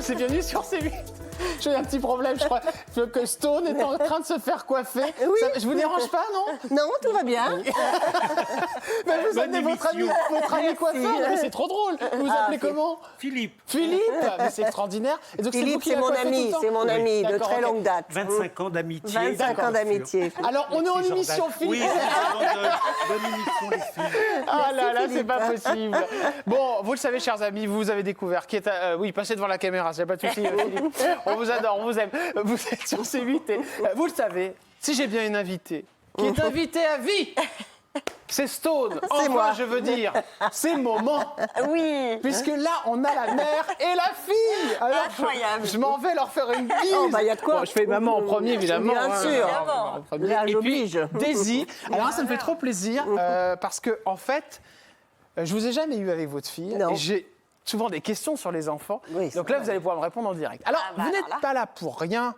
c'est bienvenue sur C8. J'ai un petit problème, je crois que Stone est en train de se faire coiffer. Oui. Ça, je vous dérange pas, non? Non, tout va bien. Mais vous Bonne êtes votre ami Merci. coiffeur, mais c'est trop drôle. Vous vous appelez comment? Philippe, Philippe. Mais c'est extraordinaire. Et donc, Philippe, vous qui c'est la mon coiffez tout le ami, temps? c'est mon ami de D'accord, très ok. longue date. 25 ans d'amitié. 25 ans d'amitié. Alors, on est en Merci, émission, Jordan. Philippe. Oui, bonne émission, les filles. Ah là là, c'est Philippe. pas possible. Bon, vous le savez, chers amis, vous avez découvert qui est. Oui, passez devant la caméra, c'est pas de souci, Philippe. On vous adore, on vous aime. Vous êtes sur C8 et vous le savez, si j'ai bien une invitée qui est invitée à vie, c'est Stone. Enfin, moi. je veux dire, c'est le moment. Oui. Puisque là, on a la mère et la fille. Alors, Incroyable. je m'en vais leur faire une bise. Oh, bah, y a de quoi. Bon, je fais maman en premier, évidemment. Bien hein, sûr. Évidemment. en premier. Là, Et puis, j'oblige. Daisy. Alors là, ça me fait trop plaisir parce que, en fait, je vous ai jamais eu avec votre fille. Non. Et j'ai souvent des questions sur les enfants. Oui, c'est Donc là, vrai. vous allez pouvoir me répondre en direct. Alors, Ah bah, vous alors n'êtes là. pas là pour rien,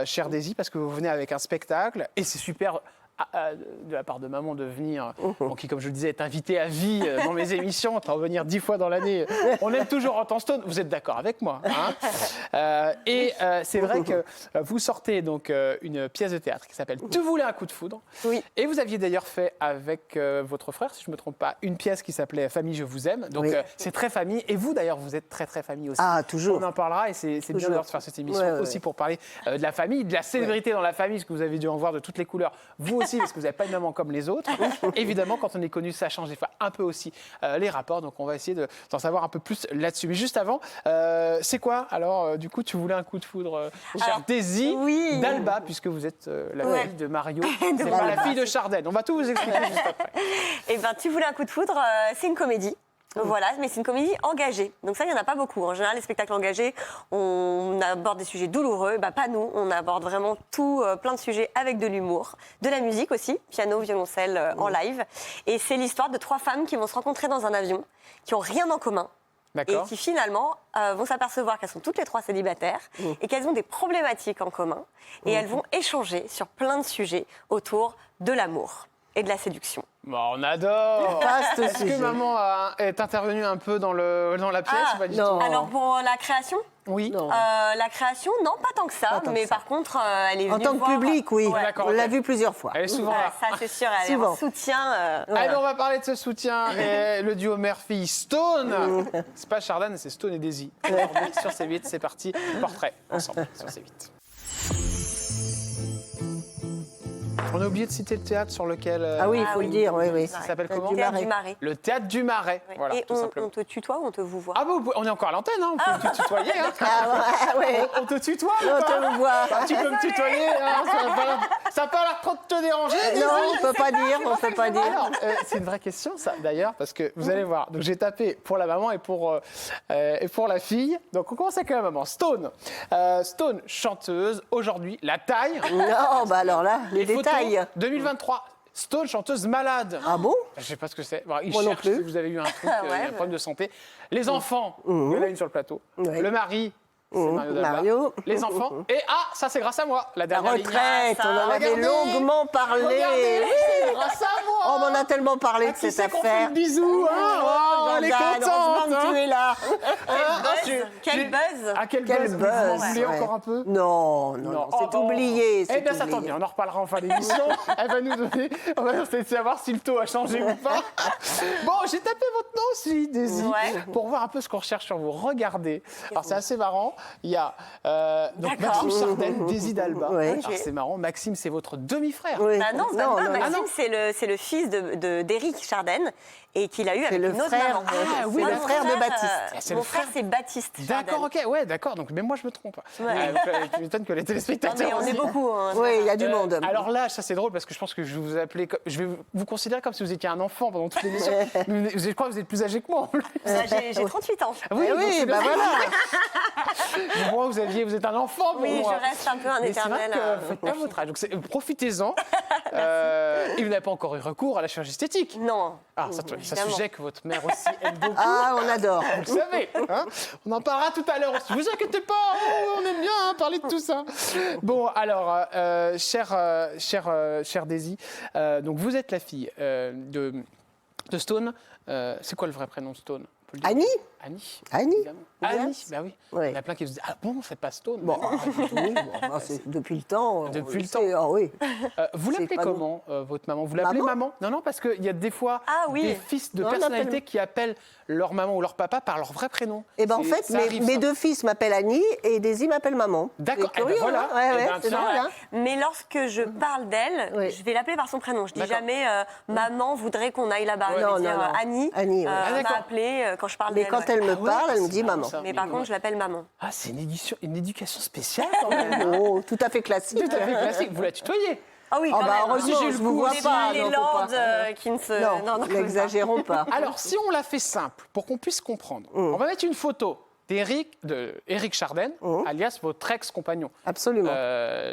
chère Daisy, parce que vous venez avec un spectacle et c'est super. De la part de maman de venir, bon, qui comme je le disais est invitée à vie dans mes émissions, en venir 10 fois dans l'année, on aime toujours entendre Stone, vous êtes d'accord avec moi hein. C'est vrai que vous sortez donc une pièce de théâtre qui s'appelle Tu voulais un coup de foudre, Oui. et vous aviez d'ailleurs fait avec votre frère, si je ne me trompe pas, une pièce qui s'appelait Famille je vous aime, donc Oui. c'est très famille, et vous d'ailleurs vous êtes très très famille aussi. Ah, toujours. On en parlera et c'est bien Toujours. d'ailleurs de faire cette émission Ouais, aussi ouais. pour parler de la famille, de la célébrité dans la famille, parce que vous avez dû en voir de toutes les couleurs, vous aussi, parce que vous n'avez pas une maman comme les autres. Évidemment, quand on est connu, ça change des fois un peu aussi les rapports, donc on va essayer d'en savoir un peu plus là-dessus. Mais juste avant, c'est quoi alors, du coup, tu voulais un coup de foudre, chère Alors, Daisy oui. d'Alba, puisque vous êtes la Ouais. fille de Mario, c'est pas la Alba. fille de Chardenne. On va tout vous expliquer juste après. Eh ben, Tu voulais un coup de foudre, c'est une comédie. Voilà, mais c'est une comédie engagée. Donc ça, il n'y en a pas beaucoup. En général, les spectacles engagés, on aborde des sujets douloureux. Bah, pas nous, on aborde vraiment tout, plein de sujets avec de l'humour. De la musique aussi, piano, violoncelle en live. Et c'est l'histoire de 3 femmes qui vont se rencontrer dans un avion, qui n'ont rien en commun. Et D'accord. qui finalement vont s'apercevoir qu'elles sont toutes les 3 célibataires et qu'elles ont des problématiques en commun. Et elles vont échanger sur plein de sujets autour de l'amour et de la séduction. Bon, on adore. Vaste Est-ce que sujet. maman est intervenue un peu dans la pièce ou pas du non. tout? Alors pour la création, Oui. Non. la création, non, pas tant que ça. Pas tant mais que ça. par contre, elle est En venue tant que voir- public, oui. Ouais. D'accord, On l'a ok. vu plusieurs fois. Elle est souvent Ah, là. ça, c'est sûr, elle est Souvent. en soutien. Allez, on va parler de ce soutien et le duo mère-fille Stone. C'est pas Chardane, c'est Stone et Daisy. Aujourd'hui, sur C8, c'est parti. Portrait ensemble sur C8. On a oublié de citer le théâtre sur lequel. Ah oui, il faut le dire, oui, oui. Ça s'appelle comment? Du Théâtre Marais. du Marais. Le théâtre du Marais. Ouais. Voilà, et tout simplement. on te tutoie ou on te vous voit Ah bah, on est encore à l'antenne, hein. On peut te tutoyer. Hein. Ah ouais, On te tutoie ou on pas te le voit. Ah, tu peux me tutoyer, hein, ça n'a pas l'air trop de te déranger. Non, on peut pas dire, on peut pas dire. Alors, c'est une vraie question, ça, d'ailleurs, parce que vous allez voir. Donc, j'ai tapé pour la maman et pour la fille. Donc, on commence avec la maman. Stone. Stone, chanteuse. Aujourd'hui, la taille. Non, bah alors là, les Photos, détails. 2023. Stone, chanteuse malade. Ah bon? Je sais pas ce que c'est. Bon, il Moi non cherche plus. si vous avez eu un truc, Ouais, un problème de santé. Les enfants, il y en a une sur le plateau. Ouais. Le mari, c'est Mario Dalba. Mario. Les enfants. Et ça c'est grâce à moi. La La dernière ligne. retraite, on en avait Regardez, longuement parlé. Regardez, c'est grâce à moi. Oh, mais on a tellement parlé de Qui cette c'est qu'on fait affaire. le bisou, hein? Oh, elle est Jordan, contente, heureusement que hein. tu es là. Quel buzz. Ah, quel Quel buzz. Vous buzz, voulez ouais. encore un peu? Non, non, Oh, c'est oublié. Eh c'est bien, ça tombe oublié. bien, on en reparlera en fin d'émission. Elle va nous donner, on va essayer de savoir si le taux a changé ou pas. Bon, j'ai tapé votre nom aussi, Daisy, Ouais. pour voir un peu ce qu'on recherche sur vous. Regardez. Alors, c'est assez marrant. Il y a donc D'accord. Maxime Chardenne, Daisy d'Alba. Ouais. Alors, c'est marrant. Maxime, c'est votre demi-frère. Oui. Bah non, même pas. Maxime, non. c'est le fils d'Éric Chardenne et qu'il a eu avec le une autre frère, maman. c'est oui, Moi, le mon frère de Baptiste. C'est Mon le frère, frère. c'est Baptiste D'accord, Chardenne. ok, ouais, d'accord. Donc, mais moi, je me trompe. Ouais. Tu m'étonnes que les Non, téléspectateurs. mais on est aussi. beaucoup. Hein, Oui, il y a du monde. Alors là, ça c'est drôle parce que je pense que je vais vous appeler, je vais vous considérer comme si vous étiez un enfant pendant toute l'émission. Je crois que vous êtes plus âgé que moi en plus. J'ai 38 ans. Oui, Eh oui, bah voilà. Moi, vous êtes un enfant pour Oui, moi. je reste un peu un Mais c'est vrai éternel. que vous faites pas votre âge. Donc profitez-en. Et vous n'avez pas encore eu recours à la chirurgie esthétique. Non. Ah, c'est un Évidemment. sujet que votre mère aussi aime beaucoup. Ah, on adore. Vous le savez, hein, on en parlera tout à l'heure aussi. Vous inquiétez pas, on aime bien parler de tout ça. Bon, alors, chère Daisy, donc vous êtes la fille de Stone. C'est quoi le vrai prénom, Stone? On peut le dire. Annie? Annie. Annie, évidemment. Annie, yes. bah oui. Ouais. Il y en a plein qui se disent, ah bon, c'est pas Stone. Bon, Mais non. oui, bon, c'est depuis le temps. Depuis le c'est- ah oui. Vous C'est l'appelez pas comment, votre maman? Vous l'appelez maman? Non, non, parce qu'il y a des fois Ah oui. des fils de Non, on personnalités l'appelle- qui appellent leur maman ou leur papa par leur vrai prénom. Eh ben en C'est- fait, ça arrive, mes ça. deux fils m'appellent Annie et Daisy m'appelle maman. D'accord, C'est eh ben curieux, voilà. hein. Ouais, Eh ouais, ben, c'est tiens. drôle, hein. Mais lorsque je parle d'elle, Oui. je vais l'appeler par son prénom. Je dis D'accord. jamais maman voudrait qu'on aille là-bas. Ouais. Je vais Non, dire non, non. Annie, Annie, ouais. Ah, m'a d'accord. appelée quand je parle Mais d'elle. quand ouais. elle me Ah ouais, parle, elle me c'est dit marrant, maman. ça. Mais par contre, je l'appelle maman. Ah, c'est une éducation spéciale quand même. Oh, tout à fait classique. Tout à fait classique. Vous la tutoyez. Ah oui, Oh, quand bah, même. heureusement, Si j'ai je le vous coup vois aussi, pas. les non, faut lords pas. qui ne se... Non, faut n'exagérons pas. Alors, si on la fait simple, pour qu'on puisse comprendre, Mm. on va mettre une photo d'Éric Chardin, alias votre ex-compagnon. Absolument.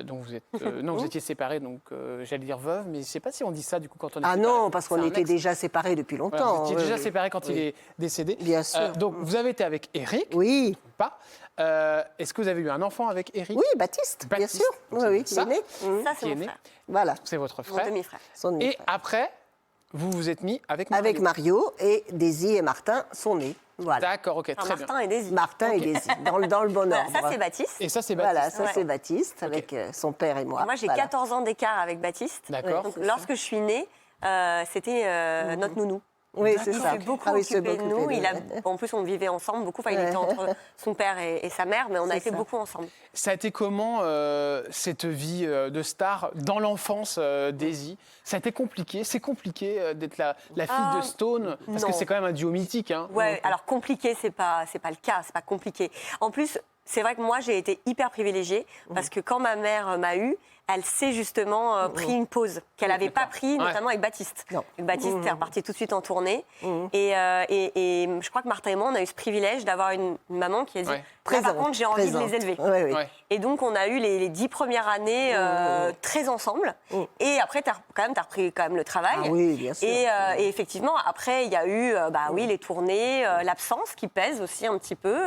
Donc vous êtes, non, vous étiez séparés, donc j'allais dire veuve, mais je ne sais pas si on dit ça du coup quand on est Ah séparés. non, parce qu'on C'est un était ex. déjà séparés depuis Voilà, longtemps. vous étiez oui, déjà oui. séparés quand il est décédé. Bien sûr. Donc vous avez été avec Éric, Oui, ou pas. Est-ce que vous avez eu un enfant avec Éric? oui, Baptiste, bien Baptiste. sûr. Donc, Oui, oui, c'est il est ça. né. Ça, Qui c'est est mon né. frère, Voilà, C'est votre mon frère. demi-frère. son Et demi-frère. après, vous vous êtes mis avec Mario. Avec Mario et Daisy et Martin sont nés. Voilà. D'accord, ok, Enfin, très bien. Martin et Daisy. Martin et Daisy, dans le bon Voilà, ordre. ça, c'est Baptiste. Et ça, c'est Baptiste. Voilà, ça Ouais. c'est Baptiste avec son père et moi. Moi, j'ai Voilà. 14 ans d'écart avec Baptiste. D'accord. Donc, c'est lorsque je suis née, c'était notre nounou. Oui, c'est Il ça. s'est beaucoup Ah oui, c'est occupé de beaucoup nous. occupé En plus, on vivait ensemble beaucoup. Enfin, il Ouais. était entre son père et sa mère, mais on a C'est été ça. beaucoup ensemble. Ça a été comment cette vie de star dans l'enfance, Daisy? Ça a été compliqué. C'est compliqué d'être la fille de Stone, parce que non. c'est quand même un duo mythique. Hein. Ouais, alors compliqué, c'est pas le cas, c'est pas compliqué. En plus, c'est vrai que moi, j'ai été hyper privilégiée parce que quand ma mère m'a eue, elle s'est justement pris une pause qu'elle n'avait pas pris, notamment avec Baptiste. Non. Avec Baptiste est reparti tout de suite en tournée. Et je crois que Martin et moi, on a eu ce privilège d'avoir une maman qui a dit Ouais. Là, par contre, j'ai envie de les élever. Oui, oui. Ouais. Et donc, on a eu les 10 premières années très ensemble. Et après, tu as repris quand même le travail. Ah oui, bien sûr. Et effectivement, après, il y a eu oui, les tournées, l'absence qui pèse aussi un petit peu.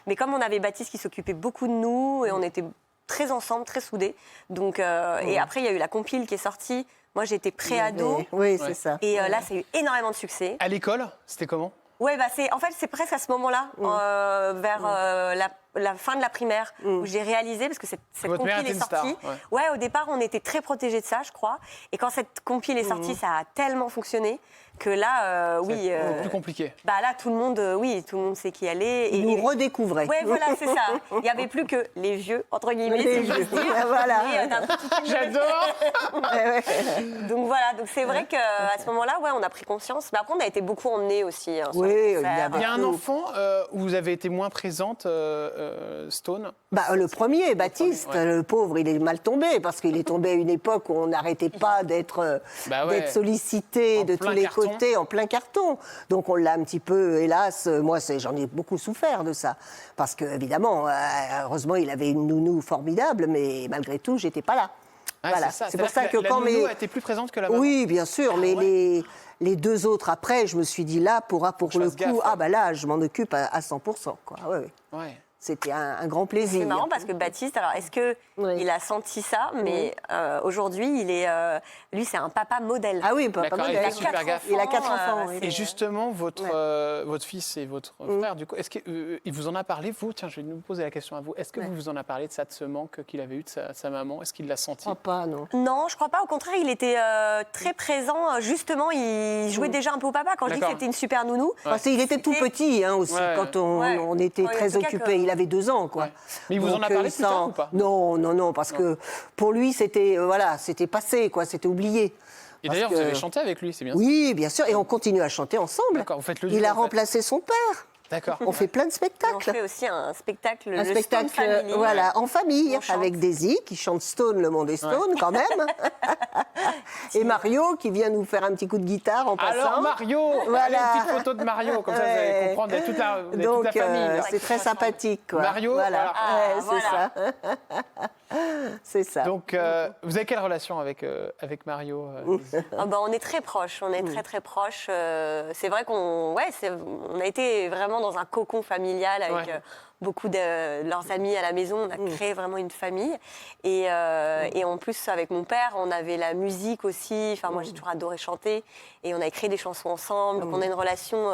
Mais comme on avait Baptiste qui s'occupait beaucoup de nous et on était très ensemble, très soudés. Donc, et après, il y a eu la compile qui est sortie. Moi, j'étais pré-ado. Oui, Ouais. c'est ça. Et là, ça a eu énormément de succès. À l'école, c'était comment? Ouais, bah en fait, c'est presque à ce moment-là, vers la fin de la primaire, où j'ai réalisé, parce que cette Votre mère compile était est une star, sortie. ouais. Ouais, au départ, on était très protégés de ça, je crois. Et quand cette compile est sortie, ça a tellement fonctionné que là, oui. Plus compliqué. Bah là, tout le monde sait qui elle est. Ils nous redécouvraient. Ouais, voilà, c'est ça. Il n'y avait plus que les vieux, entre guillemets, Les si j'ose vieux, dire. voilà. Et, d'un petit peu de J'adore. Donc voilà, donc c'est vrai qu'à ce moment-là, ouais, on a pris conscience. Mais après, on a été beaucoup emmenés aussi. Hein, sur Oui, les il y concerts. avait- Il y a un enfant où vous avez été moins présente, Stone. Bah, le premier, Baptiste, ouais. le pauvre, il est mal tombé parce qu'il est tombé à une époque où on n'arrêtait pas d'être Bah ouais. d'être sollicité En de plein tous les carton. côtés, en plein carton. Donc on l'a un petit peu, hélas, moi j'en ai beaucoup souffert de ça. Parce que, évidemment, heureusement, il avait une nounou formidable, mais malgré tout, j'étais pas là. Ah, Voilà. c'est C'est pour ça que la quand nounou mes. a été plus présente que la maman. Oui, bien sûr, mais les deux autres après, je me suis dit là, pour je le fasse gaffe, coup, ouais. ah bah là, je m'en occupe à 100%. Quoi. Ouais, ouais. Ouais. C'était un grand plaisir. C'est marrant parce que Baptiste, alors est-ce que Oui. il a senti ça? Mais aujourd'hui, il est, lui, c'est un papa modèle. Ah oui, pas D'accord, il modèle. fait super gaffe. Il a 4 enfants, enfants. oui. Et justement, votre fils et votre frère, du coup, est-ce qu'il vous en a parlé, vous? Tiens, je vais nous poser la question à vous. Est-ce que vous en a parlé de ça, de ce manque qu'il avait eu de sa maman? Est-ce qu'il l'a senti? Oh, pas, non. Non, je crois pas. Au contraire, il était très présent. Justement, il jouait déjà un peu au papa. Quand je dis que D'accord. c'était une super nounou, Parce qu'il était tout C'était- petit hein, aussi, Ouais. quand Ouais. on était Ouais, en très tout cas occupés. que- Il avait 2 ans, quoi. Ouais. Mais il vous en a parlé plus tard ou pas? Non, non, non, parce que pour lui, c'était voilà, c'était passé, quoi, c'était oublié. Et Parce d'ailleurs, que- vous avez chanté avec lui, c'est bien. Oui, bien sûr, et on continue à chanter ensemble. D'accord, vous faites le Il duo, a en fait. remplacé son père. D'accord. On fait plein de on spectacles. fait aussi un spectacle, Un le Stone spectacle, Family. voilà, en famille, On chante. avec Daisy qui chante Stone, le monde est Stone, quand même. Et Mario qui vient nous faire un petit coup de guitare en passant. Alors Mario, Voilà. allez, une petite photo de Mario, comme ça vous allez Ouais. comprendre, il y a toute la, vous avez Donc, toute la famille. là. c'est très sympathique, quoi. Mario, voilà. voilà. Ouais, c'est ça. C'est ça. Donc, vous avez quelle relation avec Mario Lise Ah bah, on est très proches, on est très très proches. C'est vrai on a été vraiment dans un cocon familial avec Ouais. beaucoup de leurs amis à la maison. On a créé vraiment une famille. Et en plus, avec mon père, on avait la musique aussi. Enfin, moi, j'ai toujours adoré chanter. Et on a écrit des chansons ensemble. Donc, on a une relation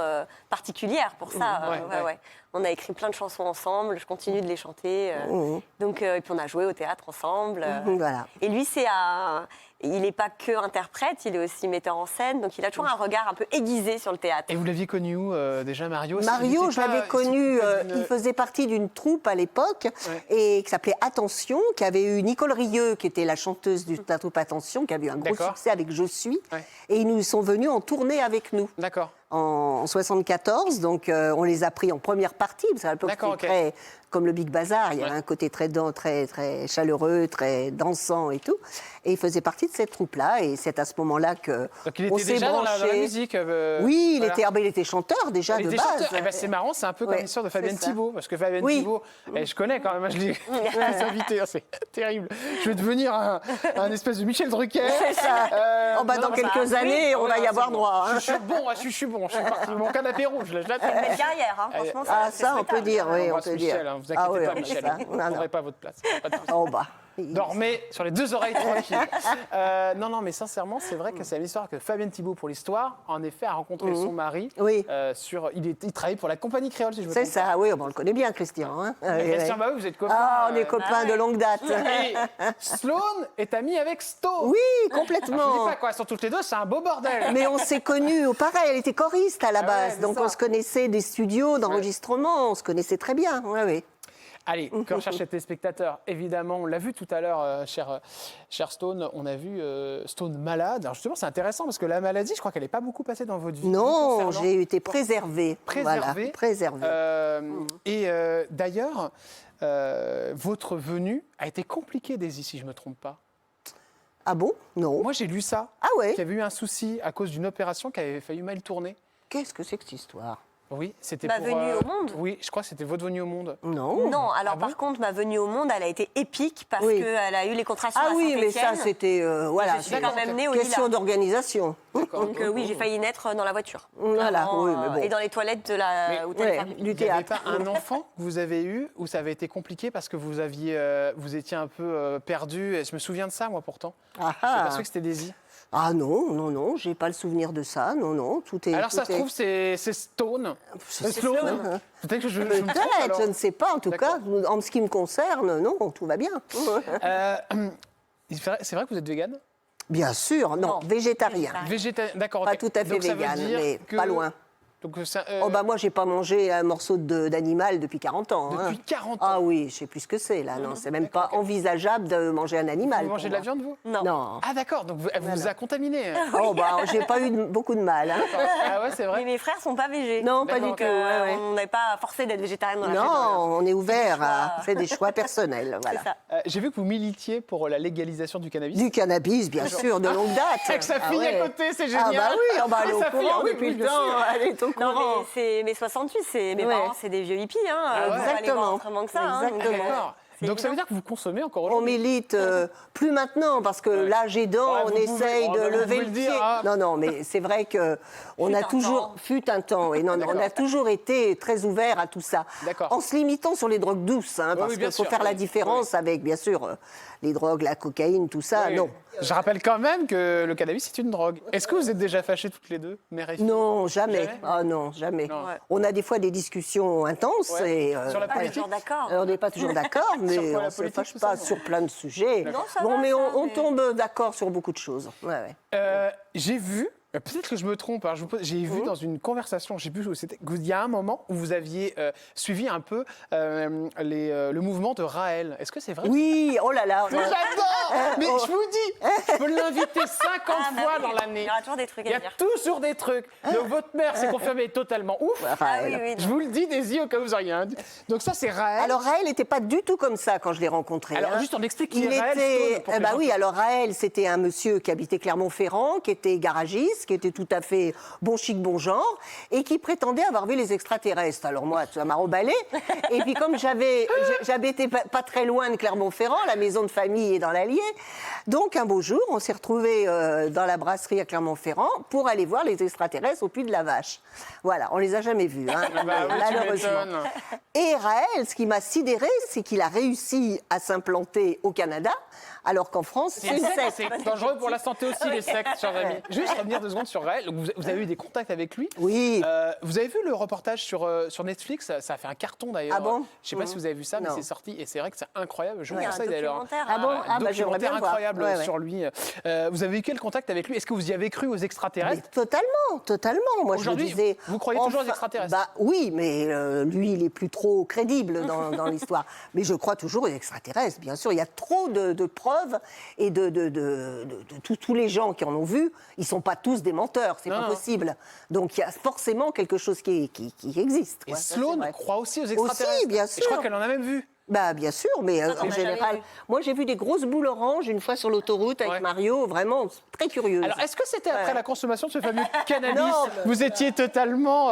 particulière pour ça. Ouais. On a écrit plein de chansons ensemble. Je continue de les chanter. Donc, et puis, on a joué au théâtre ensemble. Voilà. Et lui, il n'est pas que interprète, il est aussi metteur en scène. Donc, il a toujours un regard un peu aiguisé sur le théâtre. Et vous l'aviez connu où déjà, Mario? Mario, je l'avais connu, il faisait partie d'une troupe à l'époque et qui s'appelait Attention, qui avait eu Nicole Rieu, qui était la chanteuse de la troupe Attention, qui avait eu un gros succès avec Je suis. Et ils nous sont venus en tournée avec nous. D'accord. En 74, donc on les a pris en première partie, parce qu'à l'époque c'était très comme le Big Bazar, il y avait un côté très chaleureux, très dansant et tout. Et il faisait partie de cette troupe-là, et c'est à ce moment-là que donc il on était s'est déjà branché. dans la musique. Oui, il était chanteur déjà de base. Eh ben, c'est marrant, c'est un peu comme l'histoire de Fabienne Thibault, parce que Fabienne Thibault, je connais quand même, je l'ai invité, c'est terrible. Je vais devenir un espèce de Michel Drucker. C'est ça. Dans quelques années, on va y avoir droit. Je suis bon, je suis parti. Mon canapé rouge, je l'attends. Une belle carrière, hein, franchement. Ça, on peut dire, oui, on peut Michel, dire. vous inquiétez pas, Michel, vous n'aurez pas votre place. Dormez sur les 2 oreilles tranquilles. Non, mais sincèrement, c'est vrai que c'est l'histoire que Fabienne Thibault, pour l'histoire, en effet, a rencontré son mari. Oui. Il travaillait pour la compagnie créole, si je me trompe. C'est ça, oui, on le connaît bien, Christian. Hein. Christian, bah oui, vous êtes copains. Ah, on est copains de longue date. Et Sloane est amie avec Sto. Oui, Alors, complètement. je dis pas quoi, elles sont toutes les deux, c'est un beau bordel. Mais on s'est connus, pareil, elle était choriste à la base, c'est donc ça. on se connaissait des studios d'enregistrement, on se connaissait très bien. Oui. Allez, Cœur cherche les téléspectateurs, évidemment, on l'a vu tout à l'heure, cher Stone, on a vu Stone malade. Alors justement, c'est intéressant parce que la maladie, je crois qu'elle n'est pas beaucoup passée dans votre vie. Non, j'ai été préservée. Voilà, préservée. Et d'ailleurs, votre venue a été compliquée, Daisy, si je ne me trompe pas. Ah bon? Non. Moi, j'ai lu ça. Ah ouais? Qu'il y avait eu un souci à cause d'une opération qui avait failli mal tourner. Qu'est-ce que c'est que cette histoire? Oui, c'était Ma venue au monde? Oui, je crois que c'était votre venue au monde. Non. Non, alors par contre, ma venue au monde, elle a été épique parce qu'elle a eu les contractions à Ah oui, mais ça, Saint-Étienne. c'était Je suis quand même née au question Lilas. d'organisation. Donc oui, j'ai failli naître dans la voiture. Voilà, Vraiment, oui, mais bon. Et dans les toilettes de la hôtel Ouais, famille. du Il n'y avait théâtre. pas un enfant que vous avez eu où ça avait été compliqué parce que vous étiez un peu perdu. Et je me souviens de ça, moi, pourtant. Ah Je suis ah. pas sûr que c'était Daisy. Ah non, j'ai pas le souvenir de ça. Non, tout est. Alors, ça tout se est- trouve, c'est Stone. C'est Sloane. Sloane. Peut-être que je me trompe. Peut-être, alors. je ne sais pas. En tout cas, D'accord. en ce qui me concerne, non, tout va bien. C'est vrai que vous êtes végane? Bien sûr, non, végétarien. Végétarien, d'accord. Pas ok. tout à fait Donc, ça veut végane, dire mais que- pas loin. Donc, ça, Oh bah moi, j'ai pas mangé un morceau d'animal depuis 40 ans. hein. Depuis 40 ans. Ah oui, je sais plus ce que c'est là. Non, c'est même pas envisageable de manger un animal. Vous mangez de pour la viande, vous? moi. Non. Ah, d'accord. Donc, elle vous a contaminé. Oh bah, j'ai pas eu beaucoup de mal. hein. Ah, ouais, c'est Mais vrai. mes frères sont pas végés. Non, pas D'accord, du ok. tout. ouais, ouais. On n'est pas forcé d'être végétarien dans la Non, famille. on est ouvert. choix. C'est des choix personnels. Voilà. C'est ça. J'ai vu que vous militiez pour la légalisation du cannabis. Du cannabis, bien sûr, de longue date. Avec sa fille ouais. à côté, c'est Ah génial. bah oui, oh bah, elle est au Sa fille, courant oui, depuis oui, le bien temps. sûr. Elle est au Non, courant. mais c'est mes 68, mes Ouais. parents, c'est des vieux hippies. Hein. Ah ouais. Vous allez voir Exactement. autrement que ça. hein. Donc, Exactement. D'accord. c'est Donc, ça veut évident. dire que vous consommez encore On aujourd'hui? milite plus maintenant parce que l'âge aidant, Ouais, on vous pouvez- essaye oh, de bah, vous lever pouvez le le pied. dire, hein. Non, mais c'est vrai que on a un toujours temps. fut un temps. Et non, on a toujours été très ouvert à tout ça. D'accord. En se limitant sur les drogues douces, hein, parce oui, bien qu'il faut sûr, faire la oui. différence avec, bien sûr, les drogues, la cocaïne, tout ça. Oui. Non. Je rappelle quand même que le cannabis, c'est une drogue. Est-ce que vous êtes déjà fâchés toutes les deux, mère et fille? Non, jamais. Jamais Ah non, jamais. Non. Ouais. On a des fois des discussions intenses. Ouais. Et, Sur la Pas politique. toujours d'accord. on n'est pas toujours d'accord, mais Sur quoi, la on ne se politique, fâche tout ça, pas non sur plein de sujets. Non, ça bon, va, mais ça, on mais- tombe d'accord sur beaucoup de choses. Ouais, ouais. J'ai vu, peut-être que je me trompe, hein, j'ai vu dans une conversation, je ne sais plus où c'était, qu'il y a un moment où vous aviez suivi un peu le mouvement de Raël. Est-ce que c'est vrai? Oui, oh là là. Mais j'adore. Mais je vous dis, je peux l'inviter 50 Ah, bah fois oui, dans l'année. Il y aura toujours des trucs Il y à a dire. toujours des trucs. Donc votre mère, c'est confirmé, totalement ouf. Ah oui, oui. Je vous le dis, Daisy, au cas où vous auriez rien dit. Donc ça, c'est Raël. Alors Raël n'était pas du tout comme ça quand je l'ai rencontré. Alors, hein. juste on explique qui Il est Raël était, Stone, pour que les bah gens oui, comprennent. alors Raël, c'était un monsieur qui habitait Clermont-Ferrand, qui était garagiste, qui était tout à fait bon chic, bon genre, et qui prétendait avoir vu les extraterrestres. Alors moi, ça m'a emballé. Et puis comme j'habitais pas très loin de Clermont-Ferrand, la maison de famille est dans l'Allier, donc un beau jour, on s'est retrouvés dans la brasserie à Clermont-Ferrand pour aller voir les extraterrestres au Puy de la Vache. Voilà, on les a jamais vus, hein, Bah oui, tu malheureusement. m'étonnes. Et Raël, ce qui m'a sidéré, c'est qu'il a réussi à s'implanter au Canada, alors qu'en France, c'est une secte. C'est dangereux pour la santé aussi, les sectes, chers amis. Juste revenir 2 secondes sur Raël. Donc, vous avez eu des contacts avec lui. Oui. Vous avez vu le reportage sur Netflix? Ça a fait un carton d'ailleurs. Ah bon? Je sais pas si vous avez vu ça, mais Non. c'est sorti et c'est vrai que c'est incroyable. Je vous Il y a un conseille d'ailleurs. documentaire. Ah bon? Un Bah, j'aimerais bien documentaire le voir. incroyable Ouais, ouais. sur lui. Vous avez eu quel contact avec lui? Est-ce que vous y avez cru aux Mais extraterrestres? totalement, totalement. Moi, je me Aujourd'hui, disais. vous croyez toujours aux extraterrestres? Bah oui, mais lui, il est plus trop crédible dans l'histoire. Mais je crois toujours aux extraterrestres, bien sûr. Il y a trop de preuves et tous les gens qui en ont vu, ils sont pas tous des menteurs, c'est Non, pas non. possible. Donc il y a forcément quelque chose qui existe. Et quoi. Ça, c'est Sloane vrai. croit aussi aux extraterrestres. Aussi, bien Et je crois sûr. qu'elle en a même vu. Bah bien sûr, mais on en n'a jamais général, vu. moi j'ai vu des grosses boules oranges une fois sur l'autoroute avec Ouais. Mario, vraiment très curieuse. Alors, est-ce que c'était après Ouais. la consommation de ce fameux cannabis? Non, mais- Vous étiez totalement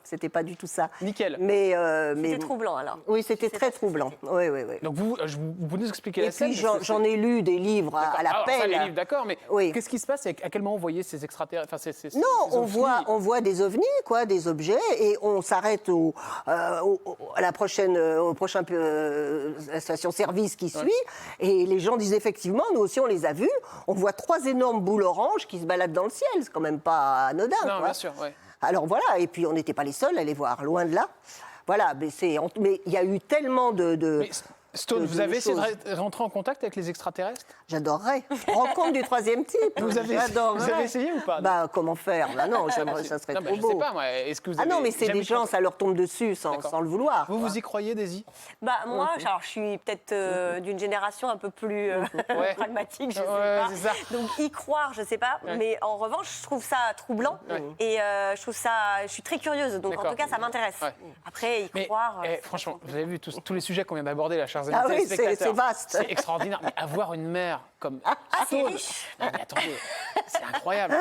C'était pas du tout ça. nickel. Mais C'était troublant alors. oui, c'était très troublant. Oui, oui, oui. Donc vous pouvez nous expliquer Et la scène? puis parce que j'en ai lu des livres à la Alors, ça, pelle. les livres, d'accord, mais Oui. qu'est-ce qui se passe? À quel moment vous voyez ces extraterrestres? Enfin, ces Non, ces on ovnis? voit des ovnis, quoi, des objets, et on s'arrête à la prochaine, au prochain station-service qui suit, et les gens disent effectivement, nous aussi on les a vus, on voit 3 énormes boules oranges qui se baladent dans le ciel, c'est quand même pas anodin. Non, quoi. bien sûr, ouais. Alors voilà, et puis on n'était pas les seuls à les voir, loin de là. Voilà, mais il y a eu tellement de Mais Stone, de vous avez essayé choses. de rentrer en contact avec les extraterrestres? J'adorerais. Rencontre du 3e type. Vous avez essayé ou pas? Bah, comment faire? Bah non, j'aimerais, ça serait Non, mais trop je beau. sais pas, moi. Est-ce que vous Ah avez non, mais c'est jamais des gens, tenté? ça leur tombe dessus sans le vouloir. Vous, quoi. vous y croyez, Daisy? Bah moi, alors je suis peut-être d'une génération un peu plus Ouais. pragmatique, je sais Ouais, pas. c'est ça. Donc y croire, je sais pas. Ouais. Mais en revanche, je trouve ça troublant et je suis très curieuse. Donc en D'accord. tout cas, ça m'intéresse. Ouais. Après, y Mais croire. franchement, vous avez vu tous les sujets qu'on vient d'aborder, la chers amis Ah oui, téléspectateurs. c'est vaste. C'est extraordinaire. Mais avoir une mère comme c'est Stone, riche. non, mais attendez, c'est incroyable.